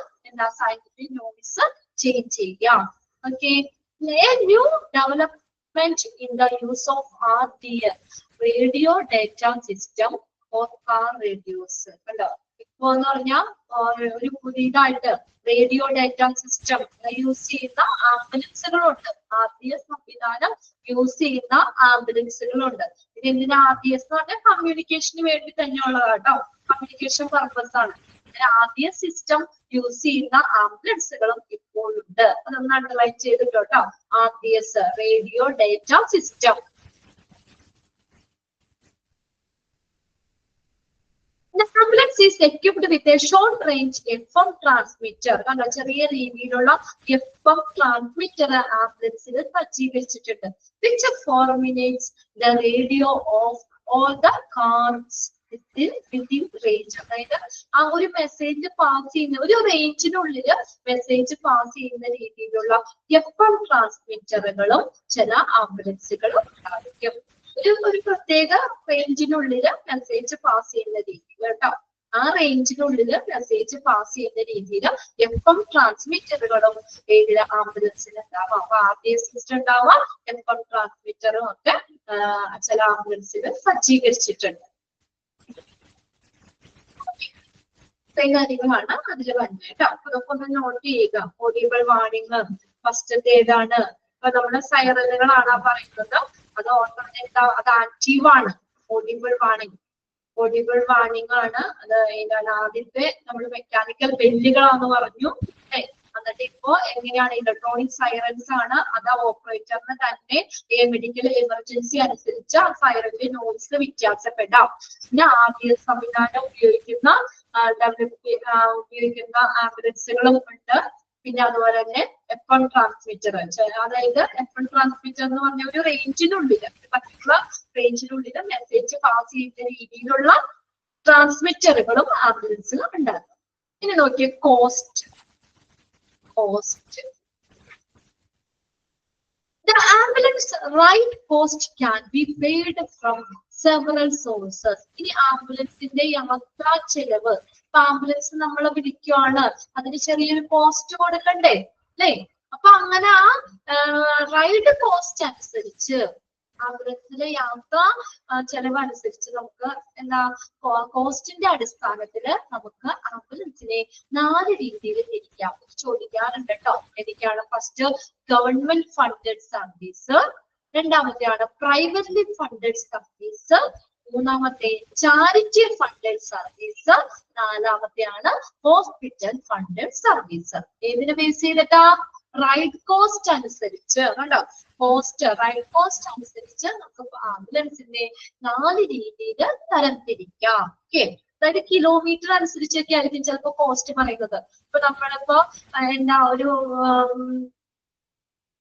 സൈറന്റെ നോയിസ് ചേഞ്ച് ചെയ്യാം. Okay, a new development in the use of RDS, radio data system or car radios. കണ്ടോ, ഇപ്പൊ എന്ന് പറഞ്ഞാൽ ഒരു പുതിയതായിട്ട് റേഡിയോ ഡാറ്റ സിസ്റ്റം യൂസ് ചെയ്യുന്ന ആംബുലൻസുകളുണ്ട്. RDS സംവിധാനം യൂസ് ചെയ്യുന്ന ആംബുലൻസുകളുണ്ട്. ഇത് എന്തിനാ RDS എന്ന് പറഞ്ഞാൽ കമ്മ്യൂണിക്കേഷന് വേണ്ടി തന്നെയുള്ളതാണ് കേട്ടോ, കമ്മ്യൂണിക്കേഷൻ പർപ്പസ് ആണ്. RDS സിസ്റ്റം യൂസ് ചെയ്യുന്ന ആംബുലൻസുകളും ഇപ്പോഴുണ്ട്. അതൊന്ന് അണ്ടർലൈൻ ചെയ്തിട്ടോ കേട്ടോ. RDS radio data system. The ambulance is equipped with a short range FM transmitter. കണ്ടോ, ചെറിയ രീതിയിലുള്ള FM ട്രാൻസ്മിറ്റർ ആംബുലൻസിൽ സജ്ജീകരിച്ചിട്ടുണ്ട്. Which formulates the radio of all the cars within range. അതായത് ആ ഒരു മെസ്സേജ് പാസ് ചെയ്യുന്ന ഒരു റേഞ്ചിനുള്ളിൽ മെസ്സേജ് പാസ് ചെയ്യുന്ന രീതിയിലുള്ള FM ട്രാൻസ്മിറ്ററുകളും ചില ആംബുലൻസുകളും ഉണ്ടായിരിക്കും. ഒരു പ്രത്യേക റേഞ്ചിനുള്ളിൽ മെസ്സേജ് പാസ് ചെയ്യുന്ന രീതിയിൽ കേട്ടോ, ആ റേഞ്ചിനുള്ളിൽ മെസ്സേജ് പാസ് ചെയ്യുന്ന രീതിയിൽ FM ട്രാൻസ്മിറ്ററുകളും ഏതിലെ ആംബുലൻസിൽ ഉണ്ടാവാം. അപ്പൊ RDS സിസ്റ്റം ഉണ്ടാവാം, FM ട്രാൻസ്മിറ്ററും ഒക്കെ ചില ആംബുലൻസിൽ സജ്ജീകരിച്ചിട്ടുണ്ട്. കാര്യങ്ങളാണ് അതിൽ വന്നത് കേട്ടോ. അതൊക്കെ ഒന്ന് നോട്ട് ചെയ്യുക. ഓഡിയബിൾ വാർണിംഗ് ഫസ്റ്റത്തെ ഏതാണ്? ഇപ്പൊ നമ്മുടെ സൈറനുകളാണ് പറയുന്നത്. അത് അത് ആക്റ്റീവ് ആണ്. ഓഡിയബിൾ വാർണിംഗ് ആണ്. അത് ഏതാണ്? ആദ്യത്തെ നമ്മൾ മെക്കാനിക്കൽ ബെല്ലുകളാന്ന് പറഞ്ഞു. എന്നിട്ട് ഇപ്പോ എങ്ങനെയാണ്? ഇലക്ട്രോണിക് സൈറൻസ് ആണ്. അത് ഓപ്പറേറ്ററിന് തന്നെ മെഡിക്കൽ എമർജൻസി അനുസരിച്ച് ആ സൈറന്റെ നോയിസ് വ്യത്യാസപ്പെടാം. പിന്നെ RDS സംവിധാനം ഉപയോഗിക്കുന്ന ആംബുലൻസുകളും ഉണ്ട്. പിന്നെ അതുപോലെ തന്നെ FM ട്രാൻസ്മിറ്റർ, അതായത് FM ട്രാൻസ്മിറ്റർ എന്ന് പറഞ്ഞ ഒരു റേഞ്ചിനുള്ളിൽ പർട്ടിക്കുലർ റേഞ്ചിനുള്ളിൽ മെസ്സേജ് പാസ് ചെയ്യുന്ന രീതിയിലുള്ള ട്രാൻസ്മിറ്ററുകളും ആംബുലൻസിലും ഉണ്ടാകും. ഇനി നോക്കിയ cost. The ambulance ride cost can be paid from several sources. ഇനി ആംബുലൻസിന്റെ യാത്രാ ചെലവ്, ഇപ്പൊ ആംബുലൻസ് നമ്മൾ വിളിക്കുകയാണ്, അതിന് ചെറിയൊരു കോസ്റ്റ് കൊടുക്കണ്ടേ അല്ലേ? അപ്പൊ അങ്ങനെ ആ റൈഡ് കോസ്റ്റ് അനുസരിച്ച്, ആംബുലൻസിലെ യാത്രാ ചെലവ് അനുസരിച്ച് നമുക്ക് എന്താ കോസ്റ്റിന്റെ അടിസ്ഥാനത്തില് നമുക്ക് ആംബുലൻസിനെ 4 രീതിയിൽ തിരിക്കാം. ചോദിക്കാറുണ്ട് കേട്ടോ. എനിക്കാണ് ഫസ്റ്റ് ഗവൺമെന്റ് ഫണ്ടഡ് സർവീസ്, രണ്ടാമത്തെയാണ് പ്രൈവറ്റ്ലി ഫണ്ടഡ് സർവീസ്, മൂന്നാമത്തെ ചാരിറ്റി ഫണ്ടഡ് സർവീസ്, നാലാമത്തെയാണ് ഹോസ്പിറ്റൽ ഫണ്ടഡ് സർവീസ്. ഏതിനെ ബേസ് ചെയ്തിട്ടാ? റൈഡ് കോസ്റ്റ് അനുസരിച്ച്. കണ്ടോ, റൈഡ് കോസ്റ്റ് അനുസരിച്ച് നമുക്ക് ആംബുലൻസിന്റെ 4 രീതിയിൽ തരംതിരിക്കാം. ഓക്കെ, അതായത് കിലോമീറ്റർ അനുസരിച്ചൊക്കെ ആയിരിക്കും ചിലപ്പോ കോസ്റ്റ് പറയുന്നത്. ഇപ്പൊ നമ്മളിപ്പോ എന്താ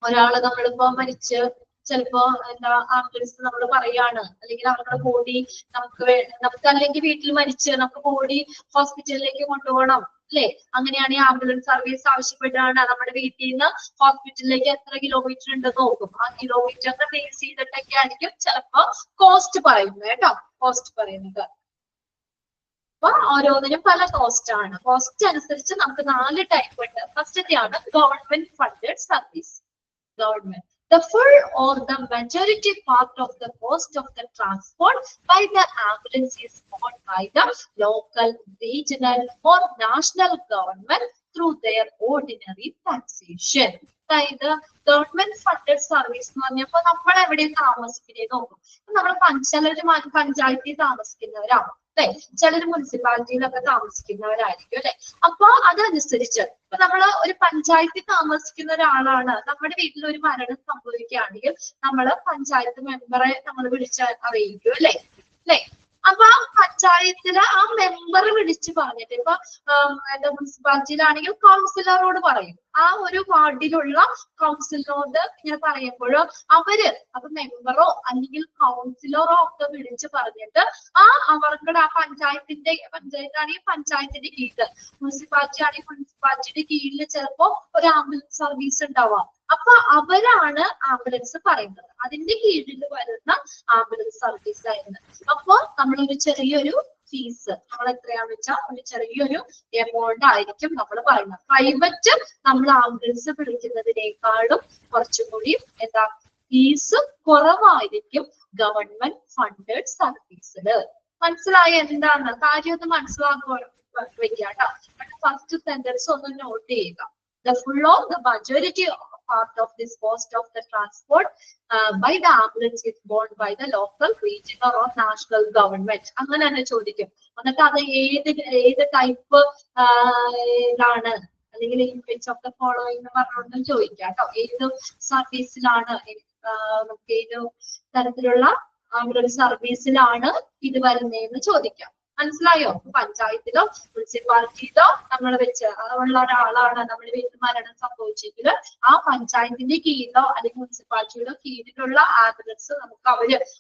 ഒരാള് നമ്മളിപ്പോ മരിച്ച് ചിലപ്പോ എന്താ ആംബുലൻസ് നമ്മൾ പറയാണ്, അല്ലെങ്കിൽ അവരുടെ ബോഡി നമുക്ക് അല്ലെങ്കിൽ വീട്ടിൽ മരിച്ച് നമുക്ക് ബോഡി ഹോസ്പിറ്റലിലേക്ക് കൊണ്ടുപോകണം അല്ലെ? അങ്ങനെയാണെങ്കിൽ ആംബുലൻസ് സർവീസ് ആവശ്യപ്പെട്ടാണ് നമ്മുടെ വീട്ടിൽ നിന്ന് ഹോസ്പിറ്റലിലേക്ക് എത്ര കിലോമീറ്റർ ഉണ്ട് നോക്കും. ആ കിലോമീറ്ററിനെ ബേസ് ചെയ്തിട്ടൊക്കെ ആയിരിക്കും ചിലപ്പോ കോസ്റ്റ് പറയുന്നത് കേട്ടോ. കോസ്റ്റ് പറയുന്നത് അപ്പൊ ഓരോന്നിനും പല കോസ്റ്റ് ആണ്. കോസ്റ്റ് അനുസരിച്ച് നമുക്ക് 4 ടൈപ്പ് ഉണ്ട്. ഫസ്റ്റത്തെയാണ് government funded service. Government. The full or the majority part of the cost of the transport by the ambulance is borne by the local, regional or national government through their ordinary taxation. അതായത് government funded service എന്ന് പറഞ്ഞപ്പോ നമ്മൾ എവിടെയും താമസിക്കുന്നത് നോക്കും. നമ്മൾ ചിലര് പഞ്ചായത്തിൽ താമസിക്കുന്നവരാണ് അല്ലെ, ചിലര് മുനിസിപ്പാലിറ്റിയിലൊക്കെ താമസിക്കുന്നവരായിരിക്കും അല്ലെ. അപ്പൊ അതനുസരിച്ച് ഇപ്പൊ നമ്മള് ഒരു പഞ്ചായത്തിൽ താമസിക്കുന്ന ഒരാളാണ്, നമ്മുടെ വീട്ടിൽ ഒരു മരണം സംഭവിക്കുകയാണെങ്കിൽ നമ്മള് പഞ്ചായത്ത് മെമ്പറെ നമ്മൾ വിളിച്ച് അറിയിക്കും അല്ലെ. അപ്പൊ ആ പഞ്ചായത്തില് ആ മെമ്പർ വിളിച്ച് പറഞ്ഞിട്ട്, ഇപ്പൊ എന്താ മുനിസിപ്പാലിറ്റിയിലാണെങ്കിൽ കൗൺസിലറോട് പറയും. ആ ഒരു വാർഡിലുള്ള കൗൺസിലറോട് ഇങ്ങനെ പറയുമ്പോഴോ അപ്പൊ മെമ്പറോ അല്ലെങ്കിൽ കൗൺസിലറോ ഒക്കെ വിളിച്ച് പറഞ്ഞിട്ട് അവർക്കുടെ ആ പഞ്ചായത്താണെങ്കിൽ പഞ്ചായത്തിന്റെ കീഴില്, മുനിസിപ്പാലിറ്റി ആണെങ്കിൽ മുനിസിപ്പാലിറ്റിയുടെ കീഴിൽ ചിലപ്പോ ഒരു ആംബുലൻസ് സർവീസ് ഉണ്ടാവാം. അപ്പൊ അവരാണ് ആംബുലൻസ് പറയുന്നത്. അതിന്റെ കീഴിൽ വരുന്ന ആംബുലൻസ് സർവീസ് ആയിരുന്നു. അപ്പൊ നമ്മളൊരു ചെറിയൊരു ഫീസ്, നമ്മൾ എത്രയാണെന്ന് വെച്ചാൽ ഒരു ചെറിയൊരു എമൗണ്ട് ആയിരിക്കും നമ്മൾ പറയുന്നത്. പ്രൈവറ്റ് നമ്മൾ ആംബുലൻസ് വിളിക്കുന്നതിനേക്കാളും കുറച്ചും കൂടി എന്താ ഫീസ് കുറവായിരിക്കും ഗവൺമെന്റ് ഫണ്ടഡ് സർവീസില്. മനസ്സിലായ എന്താണ് കാര്യം? ഒന്ന് മനസ്സിലാക്കുക വെക്കാട്ടോ. ഫസ്റ്റ് സെന്റൻസ് ഒന്ന് നോട്ട് ചെയ്യുക. The full of the majority part of this cost of the transport by the ambulance is borne by the local, regional or national government. അങ്ങനെ തന്നെ ചോദിക്കും. എന്നിട്ട് അത് ഏത് ടൈപ്പ് ആണ് അല്ലെങ്കിൽ which of the following എന്ന് പറഞ്ഞുകൊണ്ട് ചോദിക്കാം കേട്ടോ. ഏത് സർവീസിലാണ്, നമുക്ക് ഏത് തരത്തിലുള്ള ആംബുലൻസ് സർവീസിലാണ് ഇത് വരുന്നതെന്ന് ചോദിക്കാം. മനസ്സിലായോ? പഞ്ചായത്തിലോ മുനിസിപ്പാലിറ്റിയിലോ നമ്മൾ വെച്ച് ഉള്ള ഒരാളാണ് നമ്മുടെ വീട്ടിൽ മരണം സംഭവിച്ചെങ്കിൽ ആ പഞ്ചായത്തിന്റെ കീഴിലോ അല്ലെങ്കിൽ മുനിസിപ്പാലിറ്റിയുടെ കീഴിലുള്ള ആംബുലൻസ് നമുക്ക്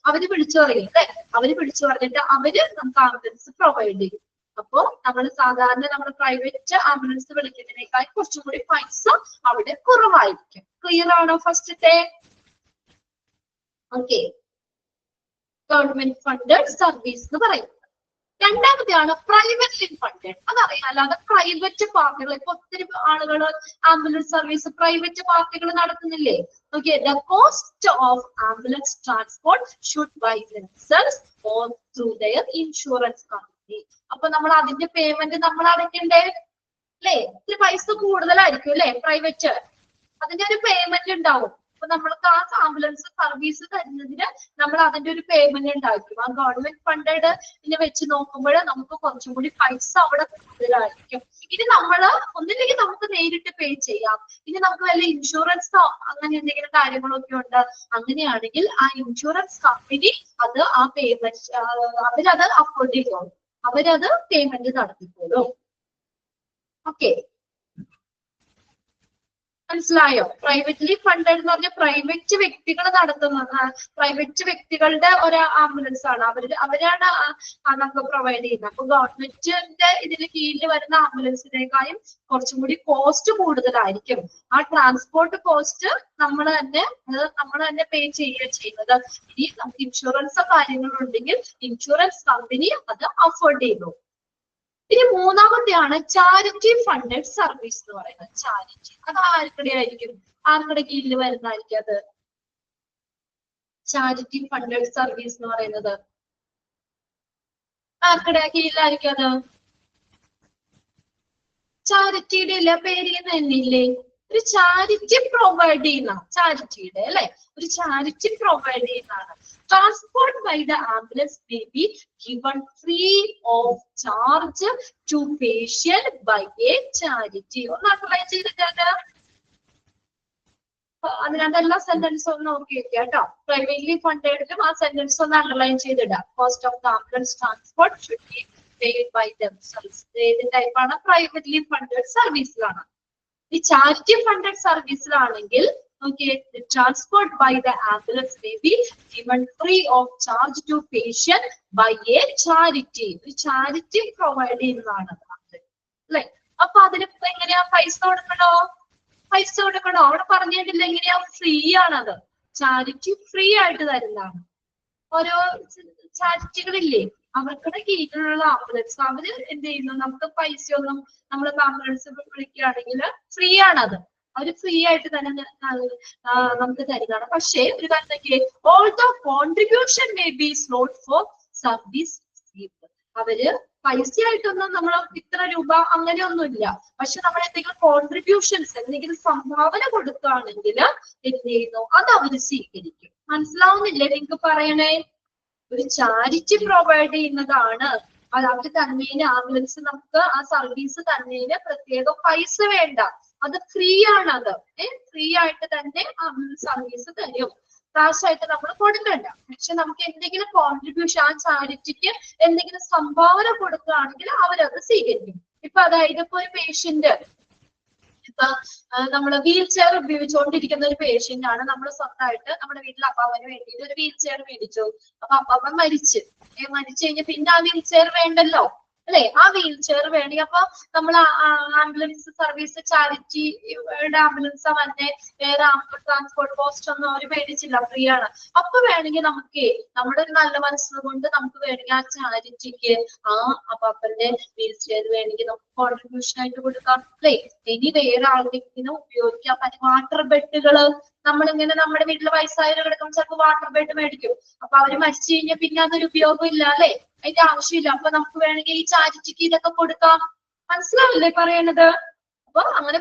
അവര് വിളിച്ചു പറയും അല്ലെ. അവര് വിളിച്ചു പറഞ്ഞിട്ട് നമുക്ക് ആംബുലൻസ് പ്രൊവൈഡ് ചെയ്യും. അപ്പോ നമ്മൾ സാധാരണ നമ്മൾ പ്രൈവറ്റ് ആംബുലൻസ് വിളിക്കുന്നതിനേക്കാൾ കുറച്ചും കൂടി പൈസ അവിടെ കുറവായിരിക്കും. ക്ലിയർ ആണോ ഫസ്റ്റത്തെ? ഓക്കെ, ഗവൺമെന്റ് ഫണ്ടഡ് സർവീസ് എന്ന് പറയുന്നത്. രണ്ടാമത്തെയാണ് പ്രൈവറ്റ്ലി ഫണ്ടഡ്. അതറിയാം, അല്ലാതെ പ്രൈവറ്റ് പാർട്ടികൾ ഇപ്പൊ ഒത്തിരി ആളുകൾ ആംബുലൻസ് സർവീസ് പ്രൈവറ്റ് പാർട്ടികൾ നടത്തുന്നില്ലേ? Okay, the cost of ambulance transport should by themselves or through their insurance company. അപ്പൊ നമ്മൾ അതിന്റെ പേയ്മെന്റ് നമ്മൾ അടയ്ക്കണ്ടേ അല്ലേ? ഇത്തിരി പൈസ കൂടുതലായിരിക്കും അല്ലെ പ്രൈവറ്റ്, അതിന്റെ ഒരു പേയ്മെന്റ് ഉണ്ടാവും. അപ്പൊ നമ്മൾക്ക് ആ ആംബുലൻസ് സർവീസ് തരുന്നതിന് നമ്മൾ അതിന്റെ ഒരു പേയ്മെന്റ് ഉണ്ടായിരിക്കും. ആ ഗവൺമെന്റ് ഫണ്ടഡ് വെച്ച് നോക്കുമ്പോൾ നമുക്ക് കുറച്ചും കൂടി പൈസ അവിടെ കൂടുതലായിരിക്കും. ഇനി നമ്മള് ഒന്നില്ലെങ്കിൽ നമുക്ക് നേരിട്ട് പേ ചെയ്യാം, ഇനി നമുക്ക് വല്ല ഇൻഷുറൻസോ അങ്ങനെ എന്തെങ്കിലും കാര്യങ്ങളൊക്കെ ഉണ്ട്. അങ്ങനെയാണെങ്കിൽ ആ ഇൻഷുറൻസ് കമ്പനി ആ പേയ്മെന്റ് അവരത് അഫോർഡ് ചെയ്തോളും, അവരത് പേയ്മെന്റ് നടത്തിക്കോളും. ഓക്കെ, മനസ്സിലായോ? പ്രൈവറ്റ്ലി ഫണ്ടഡ് എന്ന് പറഞ്ഞാൽ പ്രൈവറ്റ് വ്യക്തികൾ നടത്തുന്ന പ്രൈവറ്റ് വ്യക്തികളുടെ ഒരു ആംബുലൻസ് ആണ്. അവരാണ് നമുക്ക് പ്രൊവൈഡ് ചെയ്യുന്നത്. അപ്പൊ ഗവൺമെന്റിന്റെ ഇതിന് കീഴിൽ വരുന്ന ആംബുലൻസിനേക്കാളും കുറച്ചും കൂടി കോസ്റ്റ് കൂടുതലായിരിക്കും. ആ ട്രാൻസ്പോർട്ട് കോസ്റ്റ് നമ്മൾ തന്നെ പേ ചെയ്യുക ചെയ്യുന്നത്. ഇനി നമുക്ക് ഇൻഷുറൻസോ കാര്യങ്ങളുണ്ടെങ്കിൽ ഇൻഷുറൻസ് കമ്പനി അത് അഫോർഡ് ചെയ്യുന്നു. ഇനി മൂന്നാമത്തെയാണ് ചാരിറ്റി ഫണ്ടഡ് സർവീസ് എന്ന് പറയുന്നത്. ചാരിറ്റി അത് ആർക്കിടെ കീഴിൽ വരുന്നതായിരിക്കും അത്? ചാരിറ്റി ഫണ്ടഡ് സർവീസ് എന്ന് പറയുന്നത് ആർക്കിടെ കീഴിലായിരിക്കും അത്? ചാരിറ്റിയുടെ എല്ലാ പേര് തന്നെയില്ലേ? ഒരു ചാരിറ്റി പ്രൊവൈഡ് ചെയ്യുന്ന ചാരിറ്റിയുടെ അല്ലെ, ഒരു ചാരിറ്റി പ്രൊവൈഡ് ചെയ്യുന്നതാണ്. Transport by the ambulance may be given free of charge to patient by a charity. ഒന്ന് അപ്ലൈ ചെയ്തിട്ടുണ്ട്. അതിനകത്തെല്ലാ സെന്റൻസ് ഒന്ന് നോക്കി വെക്കുക കേട്ടോ. പ്രൈവറ്റ്ലി ഫണ്ടഡിലും ആ സെന്റൻസ് ഒന്ന് അണ്ടർലൈൻ ചെയ്തിടാം. Cost of the ambulance transport should be paid by themselves. ഏത് ടൈപ്പാണ്? പ്രൈവറ്റ്ലി ഫണ്ടഡ് സർവീസിലാണ്. ഈ ചാരിറ്റി ഫണ്ടഡ് സർവീസിലാണെങ്കിൽ okay, the transport by the ambulance may be given free of charge to patient by a charity. ഒരു charity provide ചെയ്യുന്നതാണ് അല്ലെ. അപ്പൊ അതിന് എങ്ങനെയാ പൈസ കൊടുക്കണോ? അവിടെ പറഞ്ഞിട്ടില്ല എങ്ങനെയാ? ഫ്രീ ആണത്. ചാരിറ്റി ഫ്രീ ആയിട്ട് തരുന്നതാണ്. ഓരോ ചാരിറ്റികളില്ലേ അവർക്കുടെ കീഴിലുള്ള ആംബുലൻസ് അവര് എന്ത് ചെയ്യുന്നു? നമുക്ക് പൈസയൊന്നും നമ്മൾ ആംബുലൻസ് വിളിക്കുകയാണെങ്കിൽ ഫ്രീ ആണത്. അവര് ഫ്രീ ആയിട്ട് തന്നെ നമുക്ക് തരുന്നതാണ്. പക്ഷേ ഒരു കാര്യം, all the contribution may be slot for service. അവര് പൈസയായിട്ടൊന്നും നമ്മൾ ഇത്ര രൂപ അങ്ങനെയൊന്നുമില്ല. പക്ഷെ നമ്മൾ എന്തെങ്കിലും കോൺട്രിബ്യൂഷൻസ് എന്തെങ്കിലും സംഭാവന കൊടുക്കുകയാണെങ്കിൽ എന്ത് ചെയ്യുന്നു? അത് അവര് സ്വീകരിക്കും. മനസ്സിലാവുന്നില്ലേ നിങ്ങൾക്ക് പറയണേ? ഒരു ചാരിറ്റി പ്രൊവൈഡ് ചെയ്യുന്നതാണ്. അത് അവര് തന്നേന് ആംബുലൻസ് നമുക്ക് ആ സർവീസ് തന്നേന് പ്രത്യേക പൈസ വേണ്ട. അത് ഫ്രീ ആണ്. അത് ഫ്രീ ആയിട്ട് തന്നെ ആംബുലൻസ് സർവീസ് തരും. കാശായിട്ട് നമ്മൾ കൊടുക്കണ്ട. പക്ഷെ നമുക്ക് എന്തെങ്കിലും കോൺട്രിബ്യൂഷൻ ആ ചാരിറ്റിക്ക് എന്തെങ്കിലും സംഭാവന കൊടുക്കുകയാണെങ്കിൽ അവരത് സ്വീകരിക്കും. ഇപ്പൊ അതായത് ഇപ്പൊ ഒരു പേഷ്യന്റ് ഇപ്പൊ നമ്മള് വീൽ ചെയർ ഉപയോഗിച്ചുകൊണ്ടിരിക്കുന്ന ഒരു പേഷ്യന്റ് ആണ്. നമ്മൾ സ്വന്തമായിട്ട് നമ്മുടെ വീട്ടിൽ അപ്പാപ്പന് വേണ്ടിയിട്ട് ഒരു വീൽ ചെയർ മേടിച്ചു. അപ്പൊ അപ്പാപ്പൻ മരിച്ചു കഴിഞ്ഞാൽ പിന്നെ ആ വീൽ ചെയർ വേണ്ടല്ലോ അല്ലെ? ആ വീൽ ചെയർ വേണമെങ്കിൽ അപ്പൊ നമ്മൾ ആംബുലൻസ് സർവീസ് ചാരിറ്റിയുടെ ആംബുലൻസ് വന്നെ വേറെ ട്രാൻസ്പോർട്ട് കോസ്റ്റ് ഒന്നും അവര് മേടിച്ചില്ല, ഫ്രീ ആണ്. അപ്പൊ വേണമെങ്കിൽ നമുക്ക് നമ്മുടെ ഒരു നല്ല മനസ്സ് കൊണ്ട് നമുക്ക് വേണമെങ്കിൽ ആ ചാരിറ്റിക്ക് ആ അപ്പാപ്പന്റെ വീൽ ചെയർ വേണമെങ്കിൽ നമുക്ക് കോൺട്രിബ്യൂഷൻ ആയിട്ട് കൊടുക്കാം അല്ലെ? ഇനി വേറെ ആളുകൾക്ക് ഉപയോഗിക്കാൻ പറ്റും. വാട്ടർ ബെഡുകള് നമ്മളിങ്ങനെ നമ്മുടെ വീട്ടില് വയസ്സായവർ കിടക്കുമ്പോൾ ചിലപ്പോൾ വാട്ടർ ബെഡ് മേടിക്കും. അപ്പൊ അവര് മരിച്ചു കഴിഞ്ഞാൽ പിന്നെ അതൊരു ഉപയോഗം ഇല്ല അല്ലെ? അതിന്റെ ആവശ്യമില്ല. അപ്പൊ നമുക്ക് വേണമെങ്കിൽ ഈ ചാരിറ്റിക്ക് ഇതൊക്കെ കൊടുക്കാം. മനസ്സിലാവില്ലേ പറയണത്? അപ്പൊ അങ്ങനെ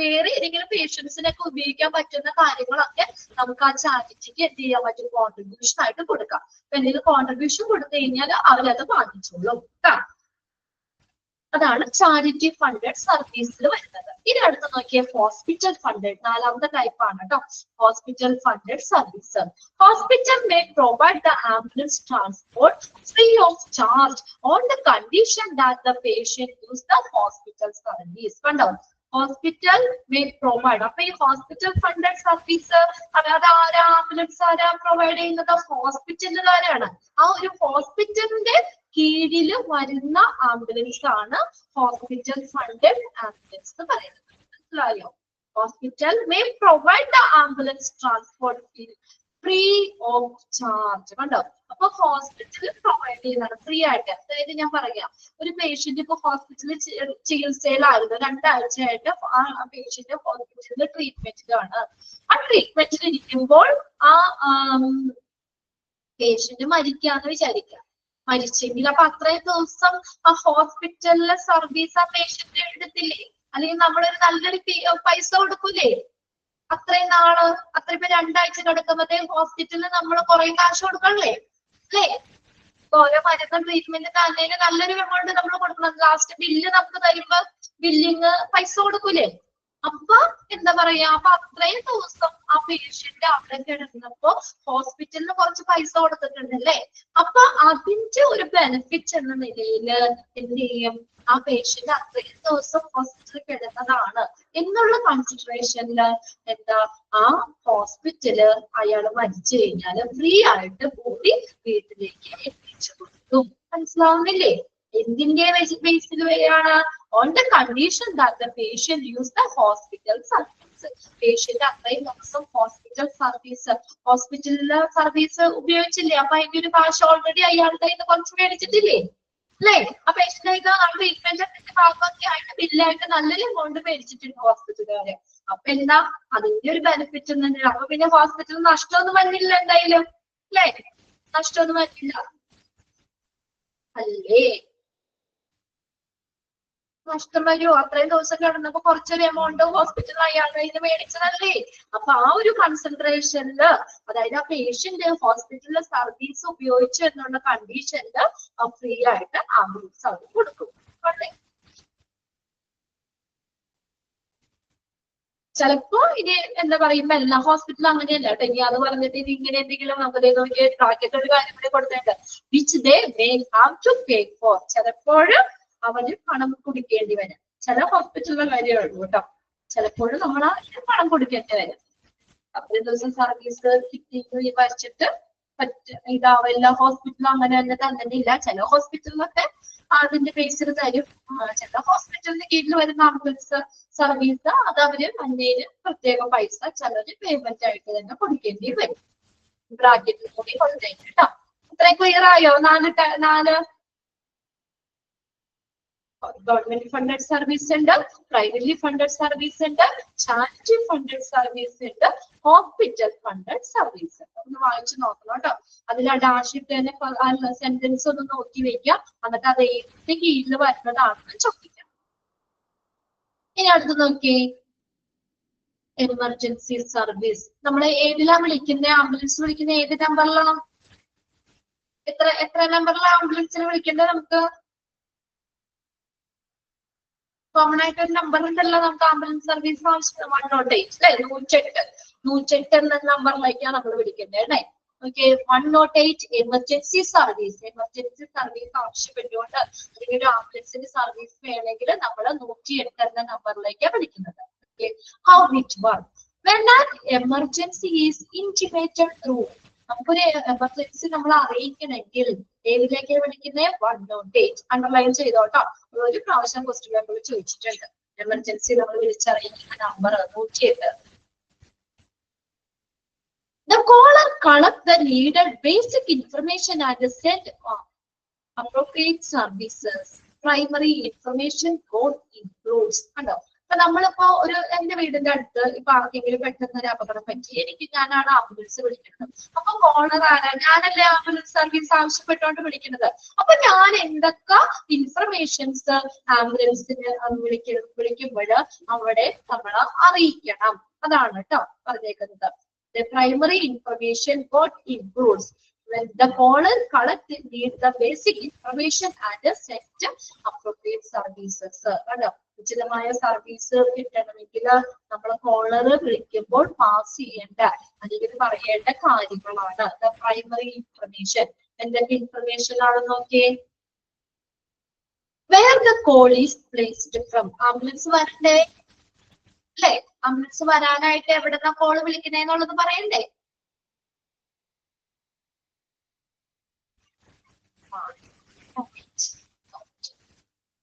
വേറെ ഏതെങ്കിലും പേഷ്യൻസിനൊക്കെ ഉപയോഗിക്കാൻ പറ്റുന്ന കാര്യങ്ങളൊക്കെ നമുക്ക് ആ ചാരിറ്റിക്ക് എന്ത് ചെയ്യാൻ പറ്റും? കോൺട്രിബ്യൂഷൻ ആയിട്ട് കൊടുക്കാം. അപ്പൊ എന്തെങ്കിലും കോൺട്രിബ്യൂഷൻ കൊടുത്തു കഴിഞ്ഞാൽ അവരത് വാങ്ങിച്ചോളും. അതാണ് ചാരിറ്റി ഫണ്ടഡ് സർവീസിൽ വരുന്നത്. ഇനി അടുത്ത് നോക്കിയാൽ ഹോസ്പിറ്റൽ ഫണ്ടഡ്, നാലാമത്തെ ടൈപ്പ് ആണ് കേട്ടോ. Hospital funded service. Hospital may provide the ambulance transport free of charge on the condition that the patient use the hospital service. കണ്ടോ? Hospital may provide. അപ്പൊ ഈ ഹോസ്പിറ്റൽ ഫണ്ടഡ് സർവീസ് അത് ആരാ? Ambulance ആരാ provide ചെയ്യുന്നത്? ഹോസ്പിറ്റലുകാരാണ്. ആ ഒരു ഹോസ്പിറ്റലിന്റെ കീഴിൽ വരുന്ന ആംബുലൻസ് ആണ് ഹോസ്പിറ്റൽ ഫണ്ടഡ് ആംബുലൻസ് എന്ന് പറയുന്നത്. മനസ്സിലായോ? Hospital may provide the ambulance transport free of charge. കണ്ടോ? അപ്പൊ ഹോസ്പിറ്റൽ പ്രൊവൈഡ് ചെയ്യുന്നതാണ് ഫ്രീ ആയിട്ട്. അതായത് ഞാൻ പറയാം, ഒരു പേഷ്യന്റ് ഇപ്പൊ ഹോസ്പിറ്റലിൽ ചികിത്സയിലായിരുന്നു, 2 ആഴ്ചയായിട്ട് ആ പേഷ്യന്റ് ഹോസ്പിറ്റലിൽ ട്രീറ്റ്മെന്റിലാണ്. ആ ട്രീറ്റ്മെന്റിൽ ഇരിക്കുമ്പോൾ ആ പേഷ്യന്റ് മരിക്കാന്ന് വിചാരിക്കാം. മരിച്ചെങ്കിൽ അപ്പൊ അത്രയും ദിവസം ആ ഹോസ്പിറ്റലിലെ സർവീസ് ആ പേഷ്യന്റ് എടുത്തില്ലേ? അല്ലെങ്കിൽ നമ്മളൊരു നല്ലൊരു പൈസ കൊടുക്കൂലേ? അത്രയും നാള് ഇപ്പൊ 2 ആഴ്ച കിടക്കുമ്പോഴത്തേ ഹോസ്പിറ്റലിൽ നമ്മൾ കുറെ കാശ് കൊടുക്കണല്ലേ അല്ലേ? ഓരോ മരുന്ന് ട്രീറ്റ്മെന്റ് തന്നതിന് നല്ലൊരു എമൗണ്ട് നമ്മൾ കൊടുക്കണം. ലാസ്റ്റ് ബില്ല് നമുക്ക് തരുമ്പോ ബില്ലിങ് പൈസ കൊടുക്കൂലേ? അപ്പൊ എന്താ പറയാ, അപ്പൊ അത്രയും ദിവസം ആ പേഷ്യന്റ് അവിടെ കിടന്നപ്പോ ഹോസ്പിറ്റലിന് കുറച്ച് പൈസ കൊടുത്തിട്ടുണ്ട് അല്ലേ. അപ്പൊ അതിന്റെ ഒരു ബെനിഫിറ്റ് എന്ന നിലയിൽ എന്ത് ചെയ്യും, ആ പേഷ്യന്റ് അത്രയും ദിവസം ഹോസ്പിറ്റലിൽ കിടന്നതാണ് എന്നുള്ള കൺസിഡറേഷനില് എന്താ, ആ ഹോസ്പിറ്റല് അയാൾ മരിച്ചു കഴിഞ്ഞാല് ഫ്രീ ആയിട്ട് കൂടി വീട്ടിലേക്ക് എത്തിച്ചു കൊടുക്കും. മനസ്സിലാവുന്നില്ലേ? എന്തിന്റെ ബേസിൽ വരികയാണ്? On the condition that the patient use the hospital service. Patient അത്രയും ദിവസം ഹോസ്പിറ്റലിലെ സർവീസ് ഉപയോഗിച്ചില്ലേ, അപ്പൊ അതിന്റെ ഒരു കാശ് ഓൾറെഡി അയാളുടെ കയ്യിൽ കുറച്ച് മേടിച്ചിട്ടില്ലേ അല്ലേ? ആ പേഷ്യന്റ് ട്രീറ്റ്മെന്റിന്റെ ഭാഗമൊക്കെ ആയിട്ട് ബില്ലായിട്ട് നല്ലൊരു എമൗണ്ട് മേടിച്ചിട്ടുണ്ട് ഹോസ്പിറ്റലുകാര്. അപ്പൊ എന്താ, അതിന്റെ ഒരു ബെനിഫിറ്റ് തന്നെയാണ്. അപ്പൊ പിന്നെ ഹോസ്പിറ്റലിൽ നഷ്ടമൊന്നും വന്നില്ല എന്തായാലും അല്ലേ, നഷ്ടമൊന്നും വന്നില്ല അല്ലേ? നഷ്ടം വരുമോ? അത്രയും ദിവസം കിടന്നപ്പോ കുറച്ചൊരു എമൗണ്ട് ഹോസ്പിറ്റലിൽ അയാളുടെ കയ്യിൽ നിന്ന് മേടിച്ചതല്ലേ. അപ്പൊ ആ ഒരു കൺസെൻട്രേഷനില്, അതായത് ആ പേഷ്യന്റ് ഹോസ്പിറ്റലിലെ സർവീസ് ഉപയോഗിച്ചു എന്നുള്ള കണ്ടീഷനില് ഫ്രീ ആയിട്ട് ആംബുലൻസ് അവർ കൊടുക്കും. അല്ലേ? ചിലപ്പോ ഇനി എന്താ പറയുമ്പോ എല്ലാ ഹോസ്പിറ്റലും അങ്ങനെയല്ല കേട്ടോ. ഇനി അത് പറഞ്ഞിട്ട് ഇനി ഇങ്ങനെ എന്തെങ്കിലും നമുക്ക് ബ്രാക്കറ്റ് ഒരു കാര്യം കൂടി കൊടുത്തിട്ടുണ്ട്, which they may have to pay for. ചിലപ്പോഴും അവന് പണം കൊടുക്കേണ്ടി വരും. ചില ഹോസ്പിറ്റലിലെ കാര്യമേ ഉള്ളൂ കേട്ടോ. ചിലപ്പോഴും നമ്മൾ പണം കൊടുക്കേണ്ടി വരും. അത്രയും ദിവസം സർവീസ് കിട്ടി വച്ചിട്ട് ഇതാവും. എല്ലാ ഹോസ്പിറ്റലും അങ്ങനെ തന്നെ തന്നില്ല. ചില ഹോസ്പിറ്റലിലൊക്കെ അതിന്റെ ബേസിൽ തരും. ചില ഹോസ്പിറ്റലിന് കീഴിൽ വരുന്ന ആംബുലൻസ് സർവീസ് അത് അവര് മഞ്ഞയില് പ്രത്യേക പൈസ ചിലര് പേയ്മെന്റ് ആയിട്ട് തന്നെ കൊടുക്കേണ്ടി വരും. ബ്രാക്കറ്റിൽ കൂടി കൊടുത്തേക്ക് കേട്ടോ. അത്രയും ക്ലിയർ ആയോ? നാല് ഗവൺമെന്റ് ഫണ്ടഡ് സർവീസ് ഉണ്ട്, പ്രൈവറ്റ്ലി ഫണ്ടഡ് സർവീസ് ഉണ്ട്, ചാരിറ്റി ഫണ്ടഡ് സർവീസ് ഉണ്ട്, ഹോസ്പിറ്റൽ ഫണ്ടഡ് സർവീസ് ഉണ്ട്. ഒന്ന് വായിച്ചു നോക്കണം കേട്ടോ. അതിൽ ആ ഡാഷിട്ട് തന്നെ സെന്റൻസ് ഒന്ന് നോക്കി വെക്കുക. എന്നിട്ട് അത് ഏതിന്റെ കീഴിൽ വരുന്നതാണെന്ന് ചോദിക്കാം. ഇനി അടുത്ത് നോക്കി, എമർജൻസി സർവീസ്. നമ്മൾ ഏതിലാ വിളിക്കുന്നത്? ആംബുലൻസ് വിളിക്കുന്ന ഏത് നമ്പറിലാണ്? എത്ര നമ്പറിലാണ് ആംബുലൻസിന് വിളിക്കേണ്ടത്? നമുക്ക് കോമൺ ആയിട്ട് ഒരു നമ്പർ ഉണ്ടല്ലോ നമുക്ക് ആംബുലൻസ് സർവീസ് ആവശ്യം. 108 അല്ലെ, 108 എന്ന നമ്പറിലേക്കാണ് നമ്മൾ വിളിക്കേണ്ടത് അല്ലേ. Okay, 108 emergency service. Emergency service ആവശ്യപ്പെട്ടുകൊണ്ട് അല്ലെങ്കിൽ ഒരു ആംബുലൻസിന്റെ സർവീസ് വേണമെങ്കിൽ നമ്മൾ 108 എന്ന നമ്പറിലേക്കാണ് വിളിക്കുന്നത്. Okay, how it work when an emergency is intimated through. നമുക്കൊരു എമർജൻസി നമ്മൾ അറിയിക്കണമെങ്കിൽ ഏതിലേക്കാണ് വിളിക്കുന്നത്? 108. അണ്ടർലൈൻ ചെയ്തോട്ടോ. ഒരു പ്രാവശ്യം ക്വസ്റ്റ്യൻ പേപ്പറിൽ ചോദിച്ചിട്ടുണ്ട്. എമർജൻസി നമ്മൾ വിളിച്ചറിയിക്കുന്ന number 108. The caller collects the needed basic information and send appropriate services. Primary information code includes. കണ്ടോ? അപ്പൊ നമ്മളിപ്പോ എന്റെ വീടിന്റെ അടുത്ത് ഇപ്പൊ ആർക്കെങ്കിലും പെട്ടെന്ന് ഒരു അപകടം പറ്റി, ഞാനാണ് ആംബുലൻസ് വിളിക്കുന്നത്. അപ്പൊ കോളർ ആരാ? ഞാനല്ലേ ആംബുലൻസ് സർവീസ് ആവശ്യപ്പെട്ടുകൊണ്ട് വിളിക്കുന്നത്. അപ്പൊ ഞാൻ എന്തൊക്കെ ഇൻഫർമേഷൻസ് ആംബുലൻസിന് വിളിക്കുമ്പോൾ അവിടെ നമ്മൾ അറിയിക്കണം. അതാണ് കേട്ടോ പറഞ്ഞേക്കുന്നത്. The primary information code includes when the caller collects the basic information and set appropriate services. ഉചിതമായ സർവീസ് കിട്ടണമെങ്കിൽ നമ്മൾ കോളർ വിളിക്കുമ്പോൾ പാസ് ചെയ്യേണ്ട അല്ലെങ്കിൽ പറയേണ്ട കാര്യങ്ങളാണ് the primary information. എന്തൊക്കെ ഇൻഫർമേഷൻ ആണെന്ന് നോക്കിയേ. Where the call is placed from. Ambulance വരണ്ടേ അല്ലേ? ആംബുലൻസ് വരാനായിട്ട് എവിടെന്നാ കോള് വിളിക്കുന്നേന്നുള്ളത് പറയണ്ടേ?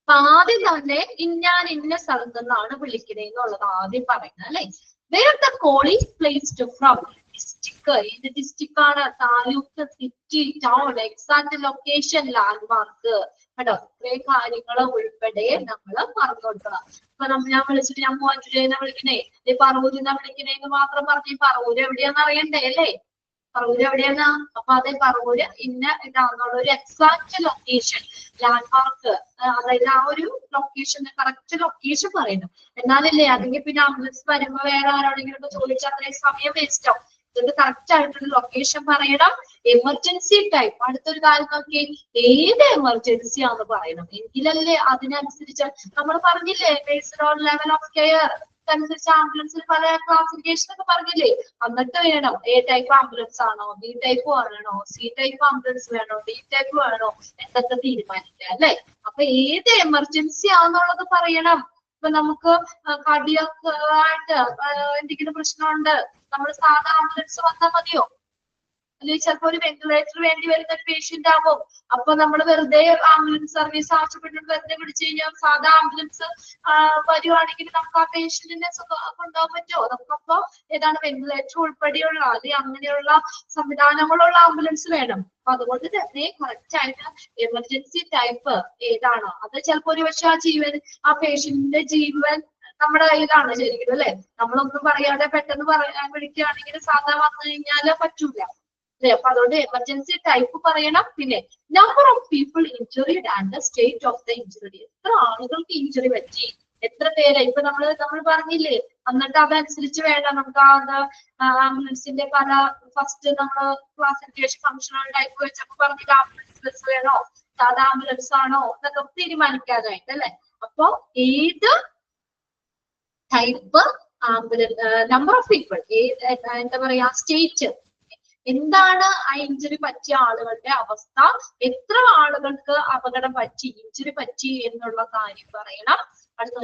ആദ്യം തന്നെ ഞാൻ ഇന്ന സ്ഥലത്ത് നിന്നാണ് വിളിക്കുന്നതെന്നുള്ളത് ആദ്യം പറയുന്നത് അല്ലെ. Where the call is placed from. District, ഏത് ഡിസ്ട്രിക്ട് ആണ്? Taluk, city, town, exact location, landmark. കേട്ടോ, ഇത്രയും കാര്യങ്ങൾ ഉൾപ്പെടെ നമ്മൾ പറഞ്ഞു കൊടുക്കണം. ഇപ്പൊ ഞാൻ വിളിച്ചിട്ട് ഞാൻ മൂവാറ്റുപുഴയെന്നാ വിളിക്കണേ, പറവൂരിന്നാ വിളിക്കണേന്ന് മാത്രം പറഞ്ഞ് പറവൂര് എവിടെയാന്ന് അറിയണ്ടേ അല്ലേ? പറവൂര് എവിടെയാന്നാ? അപ്പൊ അതേ പറവൂര് ഇന്ന ഇതാന്നുള്ള ഒരു എക്സാക്ട് ലൊക്കേഷൻ, ലാൻഡ്മാർക്ക്, അതായത് ആ ഒരു ലൊക്കേഷൻ, കറക്റ്റ് ലൊക്കേഷൻ പറയണം. എന്നാലല്ലേ, അല്ലെങ്കിൽ പിന്നെ ആംബുലൻസ് വരുമ്പോ വേറെ ആരോടെങ്കിലും ചോദിച്ചാൽ അത്രയും സമയം വേസ്റ്റ് ആവും. ഇതിന്റെ കറക്റ്റ് ആയിട്ടുള്ള ലൊക്കേഷൻ പറയണം. Emergency type. അടുത്തൊരു കാര്യം നോക്കി, ഏത് എമർജൻസി ആണെന്ന് പറയണം. എങ്കിലല്ലേ അതിനനുസരിച്ച് നമ്മൾ പറഞ്ഞില്ലേ based on level of care അനുസരിച്ച് ആംബുലൻസിൽ പല ക്ലാസിഫിക്കേഷൻ ഒക്കെ പറഞ്ഞില്ലേ. എന്നിട്ട് വേണം എ ടൈപ്പ് ആംബുലൻസ് ആണോ, ബി ടൈപ്പ് വേണോ, സി ടൈപ്പ് ആംബുലൻസ് വേണോ, ഡി ടൈപ്പ് വേണോ എന്നൊക്കെ തീരുമാനിക്കുക അല്ലെ. അപ്പൊ ഏത് എമർജൻസി ആണെന്നുള്ളത് പറയണം. ഇപ്പൊ നമുക്ക് കാർഡിയാക് ആയിട്ട് എന്തെങ്കിലും പ്രശ്നമുണ്ട്, നമ്മൾ സാധാ ആംബുലൻസ് വന്നാൽ മതിയോ? അല്ലെങ്കിൽ ചിലപ്പോൾ ഒരു വെന്റിലേറ്റർ വേണ്ടി വരുന്ന ഒരു പേഷ്യന്റ് ആവും. അപ്പൊ നമ്മൾ വെറുതെ ആംബുലൻസ് സർവീസ് ആവശ്യപ്പെട്ടിട്ട് വെറുതെ വിളിച്ചു കഴിഞ്ഞാൽ സാധാ ആംബുലൻസ് വരുവാണെങ്കിൽ നമുക്ക് ആ പേഷ്യന്റിനെ കൊണ്ടുപോകാൻ പറ്റുമോ? നമുക്കപ്പോ ഏതാണ് വെന്റിലേറ്റർ ഉൾപ്പെടെയുള്ള അല്ലെങ്കിൽ അങ്ങനെയുള്ള സംവിധാനങ്ങളുള്ള ആംബുലൻസ് വേണം. അപ്പൊ അതുകൊണ്ട് തന്നെ കറക്റ്റ് ആയിട്ട് എമർജൻസി ടൈപ്പ് ഏതാണോ അത് ചിലപ്പോൾ ഒരു പക്ഷെ ആ പേഷ്യന്റിന്റെ ജീവൻ നമ്മുടെ കയ്യിലാണ് ശരിക്കും അല്ലെ. നമ്മളൊന്നും പറയാതെ പെട്ടെന്ന് വിളിക്കുകയാണെങ്കിൽ സാധാ വന്നു കഴിഞ്ഞാല് പറ്റൂല. അപ്പൊ അതുകൊണ്ട് എമർജൻസി ടൈപ്പ് പറയണം. പിന്നെ number of people injured and the state of the injury, എത്ര ആളുകൾക്ക് ഇഞ്ചുറി പറ്റി, എത്ര പേരെ. ഇപ്പൊ നമ്മൾ പറഞ്ഞില്ലേ, എന്നിട്ട് അതനുസരിച്ച് വേണം നമുക്ക് ആംബുലൻസിന്റെ പല ഫസ്റ്റ് നമ്മൾ ക്ലാസിഫിക്കേഷൻ ഫംഗ്ഷണൽ ടൈപ്പ് വെച്ചപ്പോ പറഞ്ഞില്ല ആംബുലൻസ് ബസ് വേണോ സാധാ ആംബുലൻസ് ആണോ എന്നൊക്കെ തീരുമാനിക്കാനായിട്ട് അല്ലെ. അപ്പൊ ഏത് type ambulance, number of people, എന്താ പറയാ സ്റ്റേറ്റ്, എന്താണ് ആ ഇഞ്ചുറി പറ്റിയ ആളുകളുടെ അവസ്ഥ, എത്ര ആളുകൾക്ക് അപകടം പറ്റി ഇഞ്ചുറി പറ്റി എന്നുള്ള കാര്യം പറയണം. അടുത്ത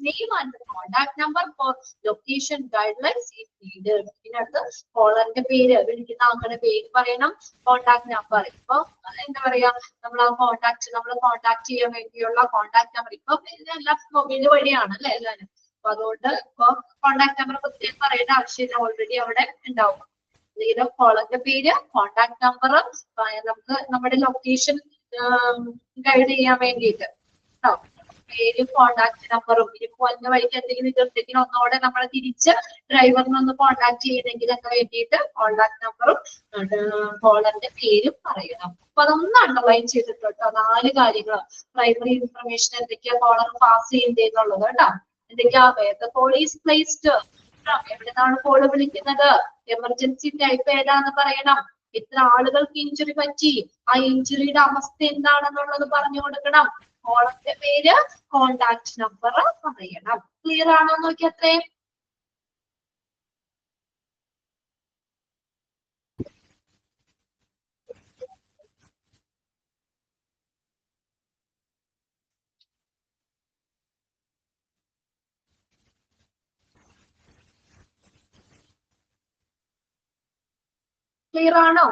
name and contact number for location guidelines is needed. ഇതിനകത്ത് കോളറിന്റെ പേര്, വിളിക്കുന്ന ആളുടെ പേര് പറയണം, കോണ്ടാക്ട് നമ്പർ. ഇപ്പൊ എന്താ പറയാ നമ്മൾ ആ കോണ്ടാക്ട് ചെയ്യാൻ വേണ്ടിയുള്ള കോണ്ടാക്ട് നമ്പർ ഇപ്പൊ എല്ലാം മൊബൈൽ വഴിയാണ് അല്ലെ എല്ലാവരും. അപ്പൊ അതുകൊണ്ട് ഇപ്പൊ കോണ്ടാക്ട് നമ്പർ പ്രത്യേകം പറയേണ്ട ആവശ്യമില്ല, ഓൾറെഡി അവിടെ ഉണ്ടാവും. കോളറിന്റെ പേര്, കോണ്ടാക്ട് നമ്പർ, നമുക്ക് നമ്മുടെ ലൊക്കേഷൻ ഗൈഡ് ചെയ്യാൻ വേണ്ടിയിട്ട് പേര്, കോണ്ടാക്ട് നമ്പറും. ഇനി പോകുന്ന വഴിക്ക് എന്തെങ്കിലും ഇതുണ്ടെങ്കിൽ ഒന്നോടെ നമ്മളെ തിരിച്ച് ഡ്രൈവറിനെ ഒന്ന് കോണ്ടാക്ട് ചെയ്യണമെങ്കിലൊക്കെ വേണ്ടിയിട്ട് കോണ്ടാക്ട് നമ്പറും കോളറിന്റെ പേരും പറയണം. അപ്പൊ അതൊന്നും അണ്ടർലൈൻ ചെയ്തിട്ടോ 4 കാര്യങ്ങൾ. പ്രൈമറി ഇൻഫർമേഷൻ എന്തൊക്കെയാ കോളർ പാസ് ചെയ്യേണ്ടതെന്നുള്ളത് കേട്ടോ. എന്തൊക്കെയാ പോലീസ് പ്ലേസ്ഡ്, എവിടെന്നാണ് കോള് വിളിക്കുന്നത്, എമർജൻസി ടൈപ്പ് ഏതാന്ന് പറയണം, എത്ര ആളുകൾക്ക് ഇഞ്ചുറി പറ്റി, ആ ഇഞ്ചുറിയുടെ അവസ്ഥ എന്താണെന്നുള്ളത് പറഞ്ഞു കൊടുക്കണം, കോളറിന്റെ പേര്, കോണ്ടാക്ട് നമ്പർ പറയണം. ക്ലിയർ ആണോ നോക്കി അത്രയും. ക്ലിയർ ആണോ?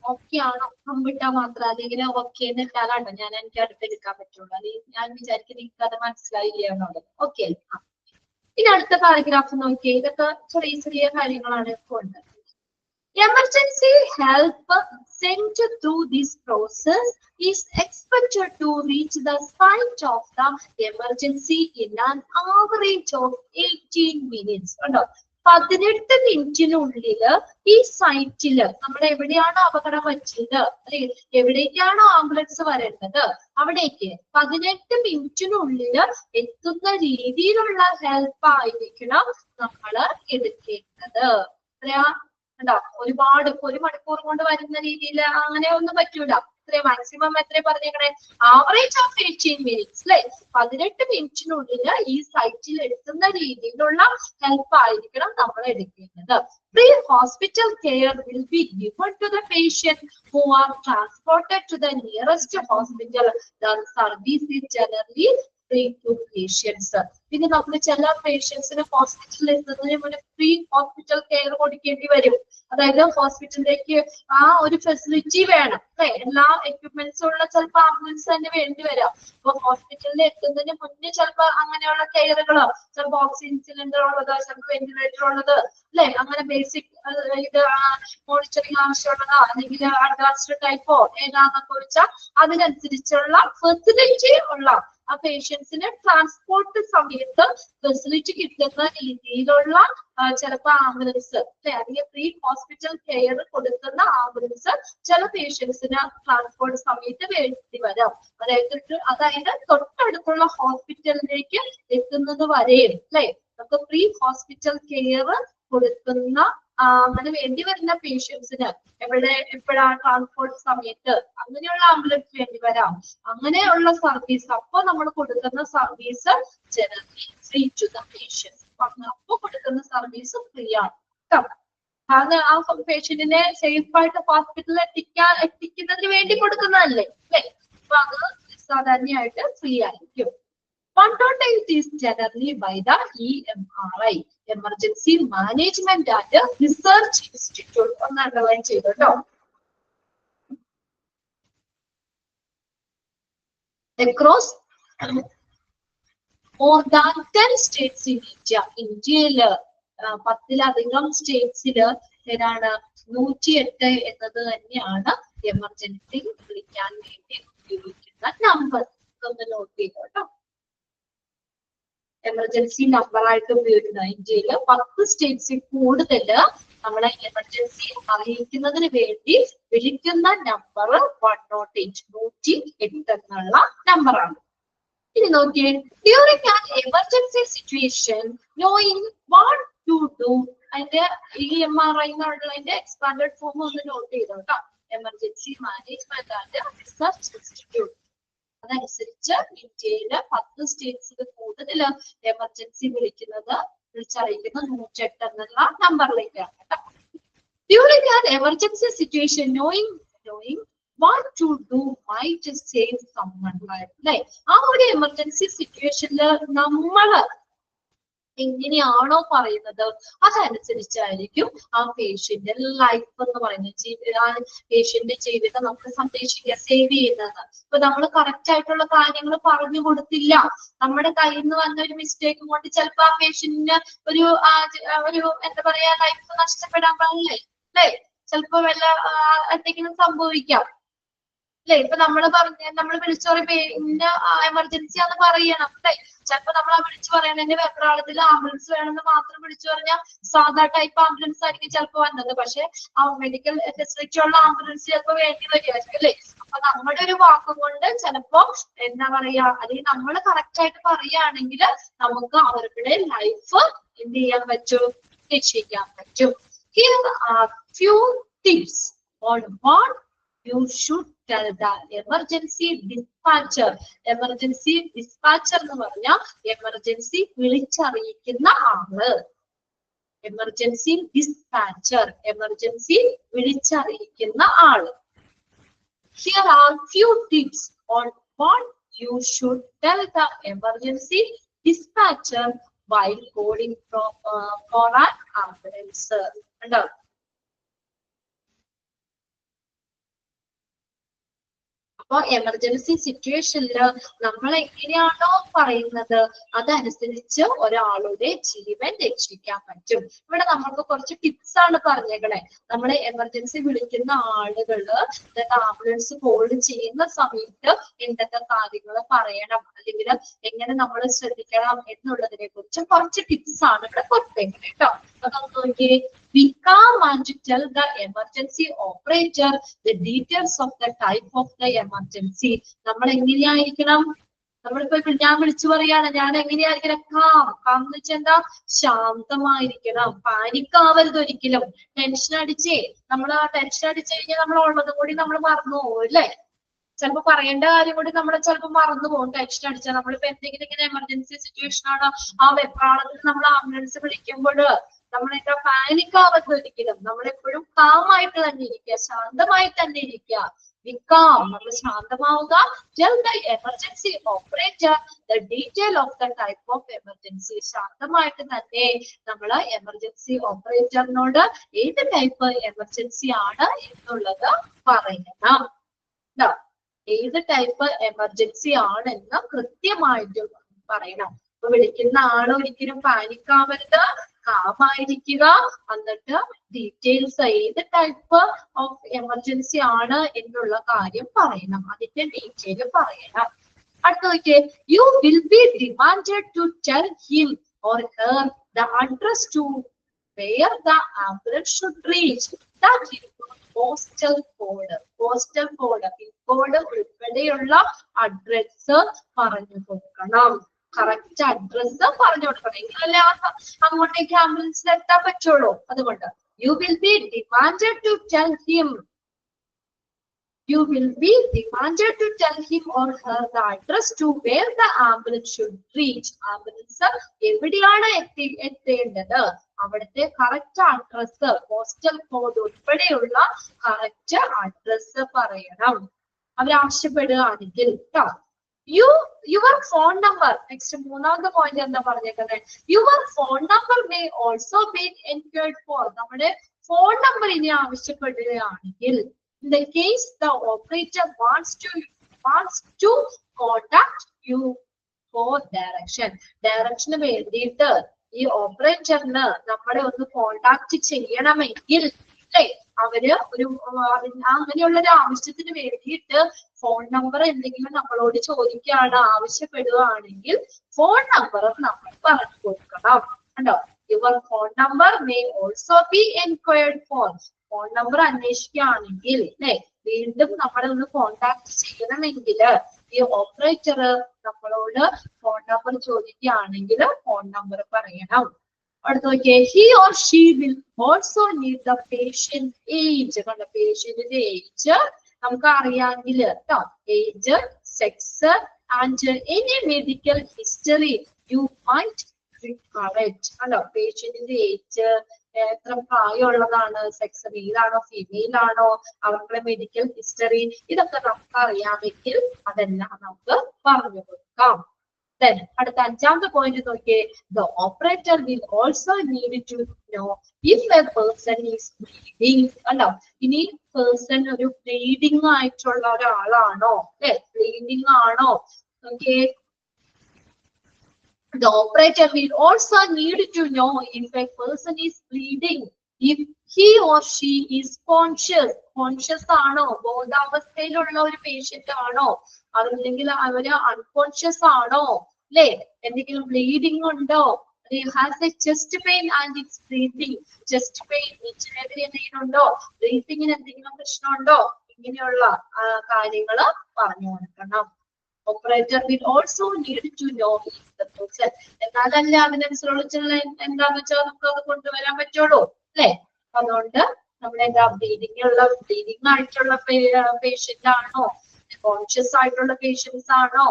ഓക്കെ ആണോ? കമ്പിട്ടാ മാത്രം, അല്ലെങ്കിൽ ഓക്കെ എന്ന് ഇട്ടാലാട്ടോ ഞാൻ എനിക്ക് അടുത്തെടുക്കാൻ പറ്റുള്ളൂ. അല്ലെങ്കിൽ ഞാൻ വിചാരിക്കുന്നത് നിങ്ങൾക്ക് അത് മനസ്സിലായില്ല എന്നുള്ളത്. ഓക്കെ. ഇനി അടുത്ത പാരഗ്രാഫ് നോക്കിയേ, ഇതൊക്കെ ചെറിയ ചെറിയ കാര്യങ്ങളാണ് ഇപ്പോൾ ഉണ്ട്. Emergency help sent through this process is expected to reach the site of the emergency in an average of 18 minutes. ഉണ്ടോ? 18 മിനിറ്റിനുള്ളില് ഈ സൈറ്റില് നമ്മൾ എവിടെയാണോ അപകടം പറ്റിയത് അല്ലെങ്കിൽ എവിടേക്കാണോ ആംബുലൻസ് വരേണ്ടത് അവിടേക്ക് 18 മിനിറ്റിനുള്ളില് എത്തുന്ന രീതിയിലുള്ള ഹെൽപ്പ് ആയിരിക്കണം നമ്മൾ എടുക്കേണ്ടത്. ഉണ്ടോ? ഒരുപാട് 1 മണിക്കൂർ കൊണ്ട് വരുന്ന രീതിയിൽ അങ്ങനെ ഒന്നും പറ്റൂല. ഇത്രയും മാക്സിമം എത്ര പറഞ്ഞേക്കണേ, ആവറേജ് ഓഫ് 18 മിനിറ്റ്സ് അല്ലെ. 18 മിനിറ്റിനുള്ളിൽ ഈ സൈറ്റിൽ എത്തുന്ന രീതിയിലുള്ള ഹെൽപ്പ് ആയിരിക്കണം നമ്മൾ എടുക്കേണ്ടത്. Pre hospital care will be given to the patient who are transported to the nearest hospital. The service is generally free to patients. പിന്നെ നമ്മൾ ചില പേഷ്യൻസിന് ഹോസ്പിറ്റലിൽ എത്തുന്നതിന് മുന്നേ ഫ്രീ ഹോസ്പിറ്റൽ കെയർ കൊടുക്കേണ്ടി വരും. അതായത് ഹോസ്പിറ്റലിലേക്ക് ആ ഒരു ഫെസിലിറ്റി വേണം അല്ലെ. എല്ലാ എക്യുപ്മെന്റ്സും ഉള്ള ചിലപ്പോൾ ആംബുലൻസ് തന്നെ വേണ്ടി വരാം. അപ്പൊ ഹോസ്പിറ്റലിൽ എത്തുന്നതിന് മുന്നേ ചിലപ്പോൾ അങ്ങനെയുള്ള കെയറുകളോ, ചിലപ്പോൾ ഓക്സിജൻ സിലിണ്ടർ ഉള്ളത്, ചിലപ്പോൾ വെന്റിലേറ്റർ ഉള്ളത് അല്ലെ, അങ്ങനെ ബേസിക് ഇത് മോണിറ്ററിങ് ആവശ്യമുള്ളതോ അല്ലെങ്കിൽ അഡ്വാൻസ്ഡ് ടൈപ്പോ ഏതാണെന്നൊക്കെ വെച്ചാൽ അതിനനുസരിച്ചുള്ള ഫെസിലിറ്റി ഉള്ള ആ പേഷ്യൻസിന് ട്രാൻസ്പോർട്ട് സമയത്ത് ഫെസിലിറ്റി കിട്ടുന്ന രീതിയിലുള്ള ചിലപ്പോൾ ആംബുലൻസ് അല്ലെ, അല്ലെങ്കിൽ പ്രീ ഹോസ്പിറ്റൽ കെയർ കൊടുക്കുന്ന ആംബുലൻസ് ചില പേഷ്യൻസിന് ട്രാൻസ്പോർട്ട് സമയത്ത് വേണ്ടി വരാം. അതായത് തൊട്ടടുത്തുള്ള ഹോസ്പിറ്റലിലേക്ക് എത്തുന്നത് വരെയും അല്ലെ നമുക്ക് പ്രീ ഹോസ്പിറ്റൽ കെയർ കൊടുക്കുന്ന അങ്ങനെ വേണ്ടി വരുന്ന പേഷ്യൻസിന് എപ്പോഴാ ട്രാൻസ്പോർട്ട് സമയത്ത് അങ്ങനെയുള്ള ആംബുലൻസ് വേണ്ടി വരാം. അങ്ങനെയുള്ള സർവീസ് അപ്പൊ നമ്മൾ കൊടുക്കുന്ന service generally free to the patients. അപ്പൊ കൊടുക്കുന്ന സർവീസ് ഫ്രീ ആണ്. അത് ആ പേഷ്യന്റിനെ സേഫ് ആയിട്ട് ഹോസ്പിറ്റലിൽ എത്തിക്കുന്നതിന് വേണ്ടി കൊടുക്കുന്നതല്ലേ അല്ലേ? അപ്പൊ അത് സാധാരണയായിട്ട് ഫ്രീ ആയിരിക്കും. 108 is generally by the EMRI, Emergency Management and Research Institute. ഒന്ന് അണ്ടർലൈൻ ചെയ്തു കേട്ടോ. Across more than 10 states in India. ഇന്ത്യയില് 10ലധികം സ്റ്റേറ്റ്സില് ഏതാണ് 108 എന്നത് തന്നെയാണ് എമർജൻസി വിളിക്കാൻ വേണ്ടി ഉപയോഗിക്കുന്ന നമ്പർ. ഒന്ന് നോട്ട് ചെയ്തു കേട്ടോ. എമർജൻസി നമ്പർ ആയിട്ട് ഉപയോഗിക്കുന്ന ഇന്ത്യയില് 10 സ്റ്റേറ്റ്സിൽ കൂടുതല് നമ്മളെ എമർജൻസി അറിയിക്കുന്നതിന് വേണ്ടി വിളിക്കുന്ന നമ്പർ 108 എന്നുള്ള നമ്പറാണ്. ഇനി നോക്കിയേ, during an emergency situation knowing what to do, അതിന്റെ EMRI എന്നുള്ളതിന്റെ എക്സ്പാൻഡഡ് ഫോം ഒന്ന് നോട്ട് ചെയ്തോ കേട്ടോ. Emergency management and research institute. അതനുസരിച്ച് ഇന്ത്യയില് 10 സ്റ്റേറ്റ്സിൽ കൂടുതൽ എമർജൻസി വിളിച്ചറിയിക്കുന്ന 108 എന്നുള്ള നമ്പറിലേക്കാണ് കേട്ടോ. During an emergency situation knowing what to do might save someone life. അല്ലെ, ആ ഒരു എമർജൻസി സിറ്റുവേഷനിൽ നമ്മള് എങ്ങനെയാണോ പറയുന്നത് അതനുസരിച്ചായിരിക്കും ആ പേഷ്യന്റ് ലൈഫ് എന്ന് പറയുന്നത്, ആ പേഷ്യന്റ് ജീവിതം നമുക്ക് സംരക്ഷിക്കുക, സേവ് ചെയ്യുന്നത്. ഇപ്പൊ നമ്മൾ കറക്റ്റ് ആയിട്ടുള്ള കാര്യങ്ങൾ പറഞ്ഞു കൊടുത്തില്ല, നമ്മുടെ കയ്യിൽ നിന്ന് വന്ന ഒരു മിസ്റ്റേക്ക് കൊണ്ട് ചിലപ്പോ ആ പേഷ്യന്റിന് ഒരു എന്താ പറയാ ലൈഫ് നഷ്ടപ്പെടാൻ പാടില്ലേ അല്ലേ? ചിലപ്പോ വല്ല എന്തെങ്കിലും സംഭവിക്കാം അല്ലെ? ഇപ്പൊ നമ്മൾ വിളിച്ചു പറയുമ്പോ എമർജൻസി ആണെന്ന് പറയണം അല്ലെ? ചിലപ്പോ നമ്മൾ വിളിച്ചു പറയണതിന്റെ വെപ്രാളത്തിൽ ആംബുലൻസ് വേണമെന്ന് മാത്രം വിളിച്ചു പറഞ്ഞാൽ സാധാ ടൈപ്പ് ആംബുലൻസ് ആയിരിക്കും ചിലപ്പോ വന്നത്. പക്ഷെ ആ മെഡിക്കൽ ഫെസിലിറ്റി ഉള്ള ആംബുലൻസ് ചിലപ്പോ വേണ്ടി വരികയായിരിക്കും അല്ലെ? അപ്പൊ നമ്മുടെ ഒരു വാക്കും കൊണ്ട് ചിലപ്പോ എന്താ പറയാ, അല്ലെങ്കിൽ നമ്മൾ കറക്റ്റ് ആയിട്ട് പറയുകയാണെങ്കിൽ നമുക്ക് അവരുടെ ലൈഫ് എന്ത് ചെയ്യാൻ പറ്റും, രക്ഷിക്കാൻ പറ്റും. Here are few tips on what you should tell the emergency dispatcher. Emergency dispatcher എന്ന് പറഞ്ഞാൽ എമർജൻസി വിളിച്ചറിയിക്കുന്ന ആള്. എമർജൻസി ഡിസ്പാച്ചർ, എമർജൻസി വിളിച്ചറിയിക്കുന്ന ആള്. Here are few tips on what you should tell the emergency dispatcher while calling for an ambulance. ഉണ്ടോ? അപ്പൊ emergency സിറ്റുവേഷനിൽ നമ്മൾ എങ്ങനെയാണോ പറയുന്നത് അതനുസരിച്ച് ഒരാളുടെ ജീവൻ രക്ഷിക്കാൻ പറ്റും. ഇവിടെ നമ്മൾക്ക് കുറച്ച് ടിപ്സ് ആണ് പറഞ്ഞേക്കണേ. നമ്മളെ എമർജൻസി വിളിക്കുന്ന ആളുകള് ആംബുലൻസ് കോൾ ചെയ്യുന്ന സമയത്ത് എന്തൊക്കെ കാര്യങ്ങൾ പറയണം, അല്ലെങ്കിൽ എങ്ങനെ നമ്മൾ ശ്രദ്ധിക്കണം എന്നുള്ളതിനെ കുറിച്ച് കുറച്ച് ടിപ്സ് ആണ് ഇവിടെ കൊടുത്തേക്കണേ കേട്ടോ. അപ്പൊ നമുക്ക് നോക്കിയേ, be calm and tell the emergency operator the details of the type of the emergency. നമ്മൾ എങ്ങനെയായിരിക്കണം? നമ്മളിപ്പോ ഞാൻ വിളിച്ചു പറയാണ്, ഞാൻ എങ്ങനെയായിരിക്കണം? കാം എന്ന് വെച്ചാൽ എന്താ? ശാന്തമായിരിക്കണം, പാനിക്കാവരുത് ഒരിക്കലും. ടെൻഷൻ അടിച്ച് കഴിഞ്ഞാൽ നമ്മൾ ഉള്ളത് കൂടി നമ്മൾ മറന്നു പോകും അല്ലേ? ചിലപ്പോ പറയേണ്ട കാര്യം കൂടി നമ്മൾ ചിലപ്പോൾ മറന്നു പോകും ടെൻഷൻ അടിച്ചാൽ. നമ്മളിപ്പോ എന്തെങ്കിലും ഇങ്ങനെ എമർജൻസി സിറ്റുവേഷൻ ആണ്, ആ വെപ്രാളത്തിൽ നമ്മൾ ആംബുലൻസ് വിളിക്കുമ്പോൾ നമ്മളെന്താ പാനിക്കാവരുത് ഒരിക്കലും. നമ്മളെപ്പോഴും കാമായിട്ട് തന്നെ ഇരിക്കുക, ശാന്തമായി തന്നെ ഇരിക്കുക. നമ്മൾ ശാന്തമാവുക. Tell the emergency operator the detail of the type of emergency. ശാന്തമായിട്ട് തന്നെ നമ്മൾ എമർജൻസി ഓപ്പറേറ്ററിനോട് ഏത് ടൈപ്പ് എമർജൻസി ആണ് എന്നുള്ളത് പറയണം. ഏത് ടൈപ്പ് എമർജൻസി ആണെന്ന് കൃത്യമായിട്ട് പറയണം. അപ്പൊ വിളിക്കുന്ന ആള് ഒരിക്കലും പാനിക്കാവരുത്, കാമായിരിക്കുക. എന്നിട്ട് ഡീറ്റെയിൽസ് ഏത് ടൈപ്പ് ഓഫ് എമർജൻസി ആണ് എന്നുള്ള കാര്യം പറയണം, അതിന്റെ ഡീറ്റെയിൽ പറയണം. അടുത്ത നോക്കിയേ, you will be demanded to tell him or her the address to where the ambulance should reach. That includes postal code. Postal code, pin code ഉൾപ്പെടെയുള്ള അഡ്രസ് പറഞ്ഞു കൊടുക്കണം. കറക്റ്റ് അഡ്രസ് പറഞ്ഞു കൊടുക്കണം, എങ്കിലല്ലേ അങ്ങോട്ടേക്ക് ആംബുലൻസിൽ എത്താൻ പറ്റുള്ളൂ. അതുകൊണ്ട് you will be demanded to tell him. You will be demanded to tell him or her the address to where the ambulance should reach. Ambulance എവിടെയാണ് എത്തേണ്ടത്, അവിടുത്തെ കറക്റ്റ് അഡ്രസ്, പോസ്റ്റൽ കോഡ് ഉൾപ്പെടെയുള്ള കറക്റ്റ് അഡ്രസ് പറയണം അവരാവശ്യപ്പെടുകയാണെങ്കിൽ കേട്ടോ. Your phone number, next മൂന്നാമത്തെ point എന്താ പറഞ്ഞേക്കുന്നത്, your phone number may also be enquired for. നമ്മുടെ ഫോൺ നമ്പർ ഇനി ആവശ്യപ്പെടുകയാണെങ്കിൽ, in the case the operator wants to contact you for direction വേണ്ടിയിട്ട് ഈ ഓപ്പറേറ്ററിന് നമ്മളെ ഒന്ന് കോണ്ടാക്ട് ചെയ്യണമെങ്കിൽ അല്ലെ, അവര് ഒരു അങ്ങനെയുള്ള ഒരു ആവശ്യത്തിന് വേണ്ടിയിട്ട് ഫോൺ നമ്പർ എന്തെങ്കിലും നമ്മളോട് ചോദിക്കുകയാണ്, ആവശ്യപ്പെടുകയാണെങ്കിൽ ഫോൺ നമ്പർ നമ്മൾ പറഞ്ഞു കൊടുക്കണം കണ്ടോ. Your phone number may also be enquired for. Phone number അന്വേഷിക്കുകയാണെങ്കിൽ അല്ലെ, വീണ്ടും നമ്മളെ ഒന്ന് കോണ്ടാക്ട് ചെയ്യണമെങ്കിൽ ഈ ഓപ്പറേറ്റർ നമ്മളോട് ഫോൺ നമ്പർ ചോദിക്കുകയാണെങ്കിൽ ഫോൺ നമ്പർ പറയണം. അടുത്ത് നോക്കിയേ, he or she will also need the patient age. കണ്ട, പേഷ്യന്റിന്റെ ഏജ് നമുക്ക് അറിയാമെങ്കിൽ കേട്ടോ, age, sex and any medical history you might correct. കണ്ടോ, പേഷ്യന്റിന്റെ ഏജ്, എത്ര പ്രായമുള്ളതാണ്, സെക്സ് മെയിൽ ആണോ ഫീമെയിൽ ആണോ, അവരുടെ മെഡിക്കൽ ഹിസ്റ്ററി, ഇതൊക്കെ നമുക്ക് അറിയാമെങ്കിൽ അതെല്ലാം നമുക്ക് പറഞ്ഞു കൊടുക്കാം. Then അടുത്ത അഞ്ചാമത്തെ പോയിന്റ് നോക്കിയേ, the operator will also need to know if a person is bleeding. കണ്ടോ, ഇനി പേഴ്സൺ ഒരു ബ്ലീഡിംഗ് ആയിട്ടുള്ള ഒരാളാണോ അല്ലെ, ബ്ലീഡിംഗ് ആണോ. Okay, the operator will also need to know if a person is bleeding, if he or she is conscious ആണോ, ബോധാവസ്ഥയിലുള്ള ഒരു patient ആണോ, അതല്ലെങ്കിൽ അവര് അൺകോൺഷ്യസ് ആണോ അല്ലെ, എന്തെങ്കിലും ബ്ലീഡിംഗ് ഉണ്ടോ, has a chest pain and its breathing. Chest pain, നെഞ്ചിനെതിരെ എന്തെങ്കിലും ഉണ്ടോ, ബ്രീത്തിങ്ങിന് എന്തെങ്കിലും പ്രശ്നമുണ്ടോ, ഇങ്ങനെയുള്ള കാര്യങ്ങൾ പറഞ്ഞു കൊടുക്കണം. Operator will also need to know the person. എന്നാലല്ല അതിനനുസരിച്ചുള്ള എന്താന്ന് വെച്ചാൽ നമുക്ക് അത് കൊണ്ടുവരാൻ പറ്റുള്ളൂ അല്ലെ. അതുകൊണ്ട് നമ്മുടെ എന്താ, ബ്ലീഡിംഗ് ആയിട്ടുള്ള പേഷ്യന്റ് ആണോ, കോൺഷ്യസ് ആയിട്ടുള്ള പേഷ്യൻസ് ആണോ,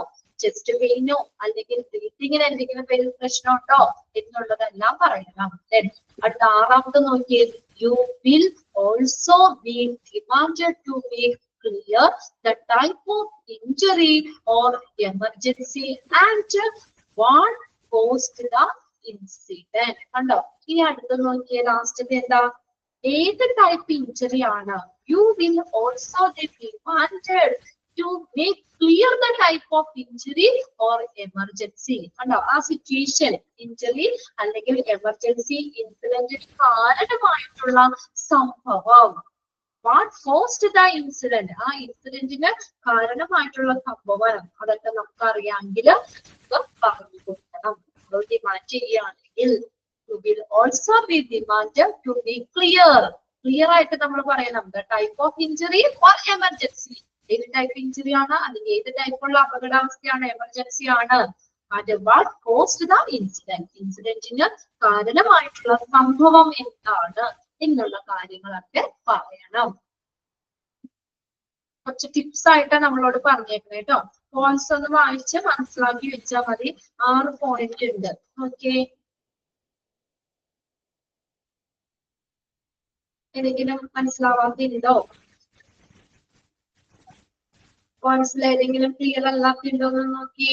ചെസ്റ്റ് പെയിനോ അല്ലെങ്കിൽ ബ്രീത്തിങ്ങിന് എന്തെങ്കിലും പ്രശ്നമുണ്ടോ എന്നുള്ളതെല്ലാം പറയണം. അടുത്ത ആറാമത് നോക്കിയത്, you will also be demanded to make clear the type of injury or emergency and what caused the incident. കണ്ടോ, ഇനി അടുത്ത് നോക്കിയ ലാസ്റ്റ് എന്താ, ഏത് ടൈപ്പ് ഇഞ്ചുറി ആണ്. You will also be demanded to make clear the type of injury or emergency. കണ്ടോ, ആ situation, injury അല്ലെങ്കിൽ emergency ഇൻസിഡന്റിന് കാരണമായിട്ടുള്ള സംഭവം, what caused the incident, ആ ഇൻസിഡന്റിന് കാരണമായിട്ടുള്ള സംഭവം, അതൊക്കെ നമുക്ക് അറിയാമെങ്കിൽ പറഞ്ഞു കൊടുക്കണം. ഡിമാൻഡ് ചെയ്യുകയാണെങ്കിൽ you will also be demanded to be clear ആയിട്ട് നമ്മൾ പറയണം the type of injury or emergency. ഏത് ടൈപ്പ് ഇഞ്ചുറി ആണ്, അല്ലെങ്കിൽ ഏത് ടൈപ്പുള്ള അപകടാവസ്ഥയാണ്, എമർജൻസി ആണ്, and what caused the incident, ഇൻസിഡന്റിന് കാരണമായിട്ടുള്ള സംഭവം എന്താണ് എന്നുള്ള കാര്യങ്ങളൊക്കെ പറയണം. കുറച്ച് ടിപ്സ് ആയിട്ട് നമ്മളോട് പറഞ്ഞേക്കണേ കേട്ടോ. പോയിന്റ്സ് ഒന്ന് വായിച്ച് മനസ്സിലാക്കി വെച്ചാൽ മതി. 6 പോയിന്റ് ഉണ്ട്. ഓക്കെ, ഏതെങ്കിലും മനസ്സിലാവാത്തുണ്ടോ, പോയിന്റ്സിൽ ഏതെങ്കിലും ക്ലിയർ അല്ലാത്തുണ്ടോ എന്ന് നോക്കി.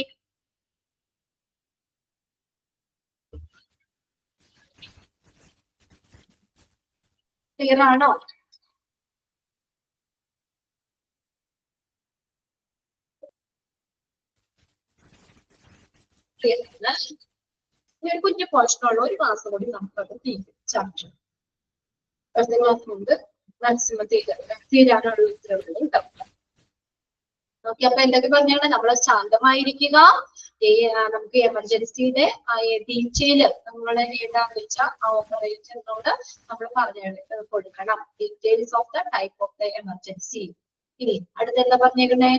ക്ലിയർ ആണോ? ഒരു കുഞ്ഞു പോർഷനുള്ള ഒരു ക്ലാസ് കൂടി നമുക്കത് ചാപ്റ്റർ അടുത്ത ക്ലാസ് കൊണ്ട് മാക്സിമം തീരാനുള്ള ഉത്തരവുകൾ ഉണ്ടാവും. ഓക്കെ, അപ്പൊ എന്തൊക്കെ പറഞ്ഞാൽ നമ്മൾ ശാന്തമായിരിക്കുക, നമുക്ക് എമർജൻസിയുടെ ഡീറ്റെയില് നമ്മൾ ഏതാന്ന് വെച്ചാൽ ആ ഓപ്പറേറ്ററിനോട് നമ്മൾ പറഞ്ഞു കൊടുക്കണം, details of the type of the emergency. ഇനി അടുത്ത എന്താ പറഞ്ഞേക്കണേ,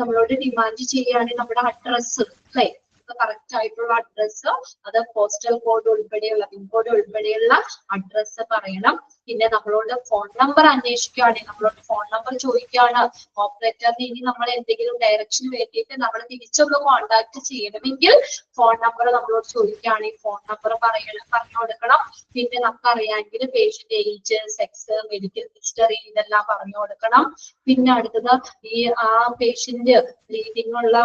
നമ്മളോട് ഡിമാൻഡ് ചെയ്യുകയാണെങ്കിൽ നമ്മുടെ അഡ്രസ് അല്ലെ, നമുക്ക് കറക്റ്റ് ആയിട്ടുള്ള അഡ്രസ്സ്, അത് പോസ്റ്റൽ കോഡ് ഉൾപ്പെടെയുള്ള പിൻ കോഡ് ഉൾപ്പെടെയുള്ള അഡ്രസ്സ് പറയണം. പിന്നെ നമ്മളോട് ഫോൺ നമ്പർ അന്വേഷിക്കുകയാണെങ്കിൽ നമ്മളോട് ഫോൺ നമ്പർ ചോദിക്കുകയാണ് ഓപ്പറേറ്ററിന് ഇനി നമ്മൾ എന്തെങ്കിലും ഡയറക്ഷന് വേണ്ടിയിട്ട് നമ്മൾ തിരിച്ചൊന്ന് കോൺടാക്ട് ചെയ്യണമെങ്കിൽ ഫോൺ നമ്പർ നമ്മളോട് ചോദിക്കുകയാണെങ്കിൽ ഫോൺ നമ്പർ പറഞ്ഞു കൊടുക്കണം. പിന്നെ നമുക്കറിയാമെങ്കിൽ patient age, sex, medical history ഇതെല്ലാം പറഞ്ഞു കൊടുക്കണം. പിന്നെ അടുത്തത് ആ പേഷ്യന്റ് ബ്ലീഡിംഗ് ഉള്ള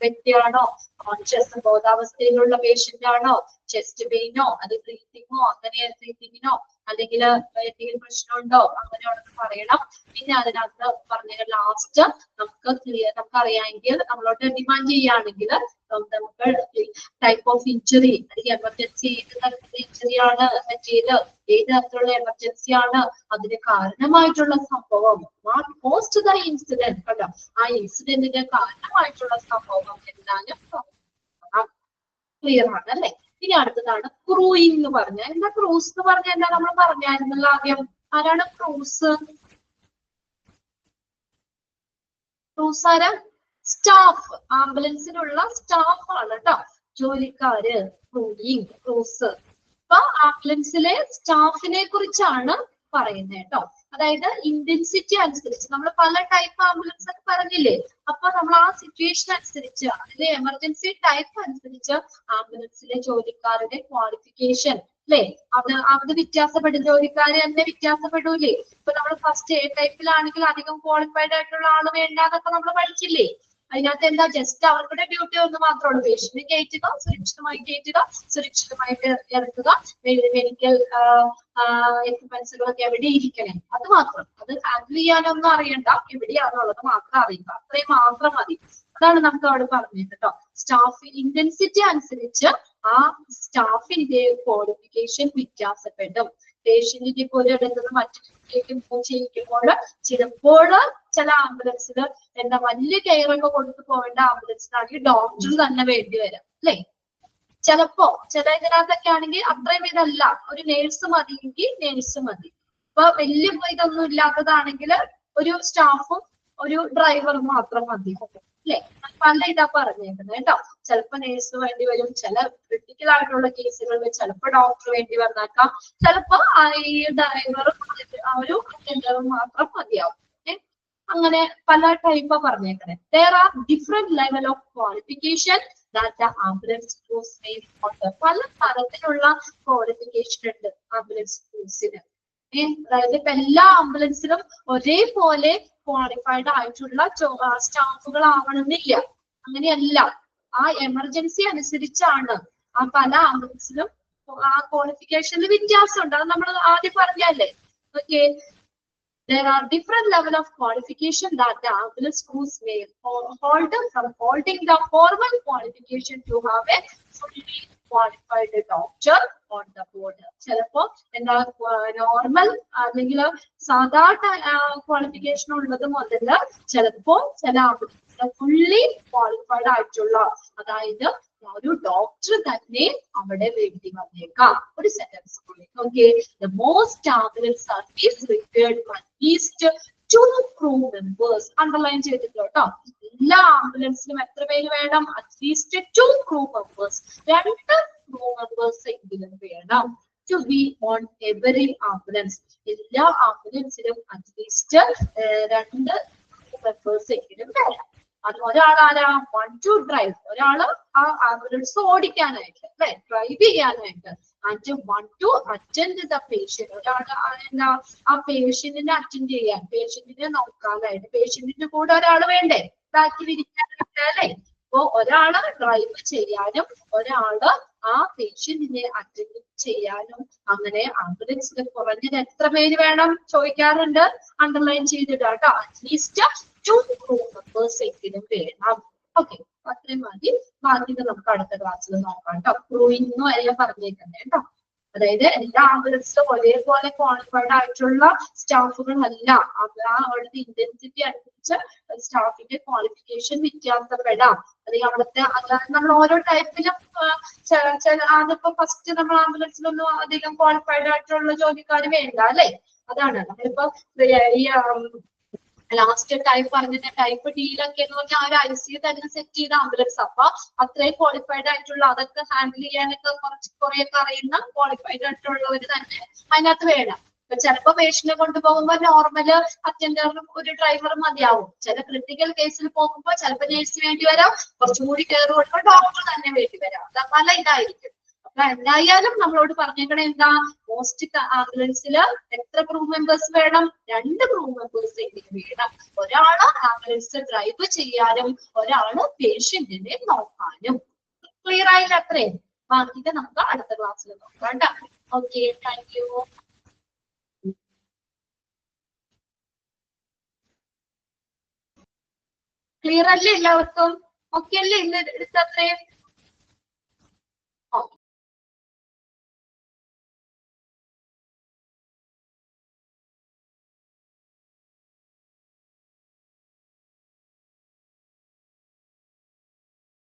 വ്യക്തിയാണോ, കോൺഷ്യസ് ബോധാവസ്ഥയിലുള്ള പേഷ്യന്റ് ആണോ, ചെസ്റ്റ് പെയിനോ അത് ബ്രീത്തിങ്ങോ അങ്ങനെ ബ്രീത്തിങ്ങിനോ അല്ലെങ്കിൽ എന്തെങ്കിലും പ്രശ്നമുണ്ടോ അങ്ങനെയാണെന്ന് പറയണം. പിന്നെ അതിനകത്ത് പറഞ്ഞ ലാസ്റ്റ് നമുക്കറിയാമെങ്കിൽ നമ്മളോട് ഡിമാൻഡ് ചെയ്യുകയാണെങ്കിൽ നമുക്ക് ടൈപ്പ് ഓഫ് ഇഞ്ചുറി, അല്ലെങ്കിൽ എമർജൻസി ഏത് തരത്തിലുള്ള ഇഞ്ചുറി ആണ് പറ്റിയത്, ഏത് തരത്തിലുള്ള എമർജൻസി ആണ്, അതിന് കാരണമായിട്ടുള്ള സംഭവം, വാട്ട് കോസ്റ്റ് ദ ഇൻസിഡന്റ് കേട്ടോ, ആ ഇൻസിഡന്റിന് കാരണമായിട്ടുള്ള സംഭവം എന്തായാലും ക്ലിയർ ആണ് അല്ലെ. ഇനി അടുത്തതാണ് ക്രൂയിങ് എന്ന് പറഞ്ഞാൽ എന്താ. ക്രൂസ് എന്ന് പറഞ്ഞാൽ എന്താ നമ്മൾ പറഞ്ഞായിരുന്നല്ലോ ആദ്യം. ആരാണ് ക്രൂസ്? ക്രൂസ് ആരാ? സ്റ്റാഫ്, ആംബുലൻസിലുള്ള സ്റ്റാഫ് ആണ് കേട്ടോ, ജോലിക്കാര്. ക്രൂയിങ്, ക്രൂസ്. അപ്പൊ ആംബുലൻസിലെ സ്റ്റാഫിനെ കുറിച്ചാണ് പറയുന്നത് കേട്ടോ. അതായത് ഇന്റൻസിറ്റി അനുസരിച്ച് നമ്മൾ പല ടൈപ്പ് ആംബുലൻസ് ഒക്കെ പറഞ്ഞില്ലേ, അപ്പൊ നമ്മൾ ആ സിറ്റുവേഷൻ അനുസരിച്ച് അതിലെ എമർജൻസി ടൈപ്പ് അനുസരിച്ച് ആംബുലൻസിലെ ജോലിക്കാരുടെ ക്വാളിഫിക്കേഷൻ അല്ലെ അത് വ്യത്യാസപ്പെടും. ജോലിക്കാര് തന്നെ വ്യത്യാസപ്പെടൂലേ. ഇപ്പൊ നമ്മൾ ഫസ്റ്റ് എ ടൈപ്പിലാണെങ്കിൽ അധികം ക്വാളിഫൈഡ് ആയിട്ടുള്ള ആള് വേണ്ട എന്നൊക്കെ നമ്മൾ പഠിച്ചില്ലേ. അതിനകത്ത് എന്താ, ജസ്റ്റ് അവരുടെ ഡ്യൂട്ടി ഒന്ന് മാത്രമേ ഉള്ളൂ. പേഷ്യന്റ് കയറ്റുക, സുരക്ഷിതമായി കയറ്റുക, സുരക്ഷിതമായിട്ട് ഇറക്കുക, മെഡിക്കൽ എക്യുപ്മെന്റ്സുകളൊക്കെ എവിടെ ഇരിക്കണേ അത് മാത്രം. അത് ഹാൻഡിൽ ചെയ്യാനൊന്നും അറിയണ്ട, എവിടെയാണെന്നുള്ളത് മാത്രം അറിയുക, അത്രയും മാത്രം മതി. അതാണ് നമുക്ക് അവിടെ പറഞ്ഞത് കേട്ടോ. സ്റ്റാഫ് ഇന്റൻസിറ്റി അനുസരിച്ച് ആ സ്റ്റാഫിന്റെ ക്വാളിഫിക്കേഷൻ വ്യത്യാസപ്പെടും. പേഷ്യന്റിന്റെ പോലെ എടുക്കുന്നത് മറ്റു ചെയ്യിക്കുമ്പോൾ ചിലപ്പോൾ ചില ആംബുലൻസിൽ എന്താ വലിയ കെയർ ഒക്കെ കൊടുത്തു പോവേണ്ട ആംബുലൻസിനാണെങ്കിൽ ഡോക്ടർ തന്നെ വേണ്ടി വരും അല്ലെ. ചിലപ്പോ ചില ഇതിനകത്തൊക്കെ ആണെങ്കിൽ അത്രയും ഇതല്ല, ഒരു നേഴ്സ് മതിയെങ്കിൽ നേഴ്സ് മതി. ഇപ്പൊ വലിയ ഇതൊന്നും ഇല്ലാത്തതാണെങ്കിൽ ഒരു സ്റ്റാഫും ഒരു ഡ്രൈവറും മാത്രം മതി അല്ലെ. പല ഇതാ പറഞ്ഞേക്കുന്നത് കേട്ടോ. ചിലപ്പോ നേഴ്സ് വേണ്ടി വരും, ചില ക്രിട്ടിക്കൽ ആയിട്ടുള്ള കേസുകളിൽ ചിലപ്പോ ഡോക്ടർ വേണ്ടി വന്നേക്കാം, ചിലപ്പോ ഈ ഡ്രൈവറും ഒരു അറ്റൻഡറും മാത്രം മതിയാവും. അങ്ങനെ പല type പറഞ്ഞേക്കണേ. There are different level of qualification that the ambulance crews may offer. പല തരത്തിലുള്ള ക്വാളിഫിക്കേഷൻ ഉണ്ട് ആംബുലൻസ് ക്രൂസിന്. അതായത് ഇപ്പൊ എല്ലാ ആംബുലൻസിലും ഒരേപോലെ ക്വാളിഫൈഡ് ആയിട്ടുള്ള സ്റ്റാഫുകൾ ആവണമെന്നില്ല, അങ്ങനെയല്ല. ആ എമർജൻസി അനുസരിച്ചാണ് ആ പല ആംബുലൻസിലും ആ ക്വാളിഫിക്കേഷനിൽ വ്യത്യാസമുണ്ട്. അത് നമ്മൾ ആദ്യം പറഞ്ഞല്ലേ. Okay, there are different level of qualification that the ambulance crews may hold, from holding the formal qualification to have a fully qualified doctor on the board. ചിലപ്പോ എന്താ നോർമൽ അല്ലെങ്കിൽ സാധാരണ ക്വാളിഫിക്കേഷൻ ഉള്ളത് മുതൽ ചിലപ്പോ ചില ആംബുലൻസ് ഫുള്ളി ക്വാളിഫൈഡ് ആയിട്ടുള്ള, അതായത് ഒരു ഡോക്ടർ തന്നെ അവിടെ വേണ്ടി വന്നേക്കാം. ഒരു sentence okay, the most ambulance service required at least 2 crew members. Underline ചെയ്തിട്ടുണ്ടോ കേട്ടോ. എല്ലാ ആംബുലൻസിലും എത്ര പേര് വേണം? At least 2 crew members, 2 crew members എങ്കിലും വേണം. To be on every ambulance. എല്ലാ ആംബുലൻസിലും അറ്റ്ലീസ്റ്റ് 2 crew members എങ്കിലും വേണം. അത് ഒരാളാരാ? 1 to drive, ഒരാള് ആ ആംബുലൻസ് ഓടിക്കാനായിട്ട് അല്ലെ, ഡ്രൈവ് ചെയ്യാനായിട്ട്. And 1 to attend the patient, ഒരാള് എന്താ ആ പേഷ്യന്റിനെ അറ്റൻഡ് ചെയ്യാൻ, പേഷ്യന്റിനെ നോക്കാനായിട്ട്. പേഷ്യന്റിന്റെ കൂടെ ഒരാൾ വേണ്ടേ ബാക്കി വിരിക്കാനായിട്ട് അല്ലെ. അപ്പൊ ഒരാള് ഡ്രൈവ് ചെയ്യാനും ഒരാള് ആ പേഷ്യന്റിനെ അറ്റൻഡ് ചെയ്യാനും. അങ്ങനെ ആംബുലൻസിൽ കുറഞ്ഞത് എത്ര പേര് വേണം ചോദിക്കാറുണ്ട്, അണ്ടർലൈൻ ചെയ്തിട്ടാ കേട്ടോ. അറ്റ്ലീസ്റ്റ് 2 crew members എങ്കിലും വേണം. ഓക്കെ, അത്രയും മതി. ബാക്കി നമുക്ക് അടുത്ത ക്ലാസ്സിൽ നോക്കാം കേട്ടോ. ക്രൂയിങ് എന്ന് വരെ പറഞ്ഞേക്കുന്നത് കേട്ടോ. അതായത് എല്ലാ ആംബുലൻസിലും ഒരേപോലെ ക്വാളിഫൈഡ് ആയിട്ടുള്ള സ്റ്റാഫുകളല്ല. അവിടുത്തെ ഇന്റൻസിറ്റി അനുസരിച്ച് സ്റ്റാഫിന്റെ ക്വാളിഫിക്കേഷൻ വ്യത്യാസപ്പെടാം. അല്ലെങ്കിൽ അവിടുത്തെ നമ്മൾ ഓരോ ടൈപ്പിലും അതിപ്പോ ഫസ്റ്റ് നമ്മൾ ആംബുലൻസിലൊന്നും അധികം ക്വാളിഫൈഡ് ആയിട്ടുള്ള ജോലിക്കാർ വേണ്ട അല്ലെ. അതാണ് നമ്മളിപ്പോ ഈ ലാസ്റ്റ് ടൈപ്പ് പറഞ്ഞിട്ട് ടൈപ്പ് ഡിയിലൊക്കെ എന്ന് പറഞ്ഞാൽ ആ ഒരു ICU തന്നെ സെറ്റ് ചെയ്ത ആംബുലൻസ്. അപ്പൊ അത്രയും ക്വാളിഫൈഡ് ആയിട്ടുള്ള അതൊക്കെ ഹാൻഡിൽ ചെയ്യാനൊക്കെ കുറെയൊക്കെ അറിയുന്ന ക്വാളിഫൈഡ് ആയിട്ടുള്ളവർ തന്നെ അതിനകത്ത് വേണം. ചിലപ്പോ പേഷ്യന്റിനെ കൊണ്ടുപോകുമ്പോ നോർമൽ അറ്റൻഡറും ഒരു ഡ്രൈവറും മതിയാവും. ചില ക്രിട്ടിക്കൽ കേസിൽ പോകുമ്പോൾ ചിലപ്പോൾ നേഴ്സ് വേണ്ടി വരാം, കുറച്ചുകൂടി കെയർ കൊടുക്കുമ്പോൾ ഡോക്ടർ തന്നെ വേണ്ടി വരാം. പല ഇതായിരിക്കും. അപ്പൊ എന്തായാലും നമ്മളോട് പറഞ്ഞേക്കണേ എന്താ, മോസ്റ്റ് ആംബുലൻസിൽ എത്ര ക്രൂ മെമ്പേഴ്സ് വേണം? 2 ക്രൂ മെമ്പേഴ്സ് എങ്കിലും വേണം. ഒരാള് ആംബുലൻസ് ഡ്രൈവ് ചെയ്യാനും ഒരാള് പേഷ്യന്റിനെ നോക്കാനും. ക്ലിയർ ആയില്ല? അത്രയും. ബാക്കിയൊക്കെ നമുക്ക് അടുത്ത ക്ലാസ്സിൽ നോക്കാം കേട്ടോ. Okay, thank you. ക്ലിയർ അല്ലേ എല്ലാവർക്കും? ഓക്കെ അല്ലേ? ഇന്ന് എടുത്തത്രയും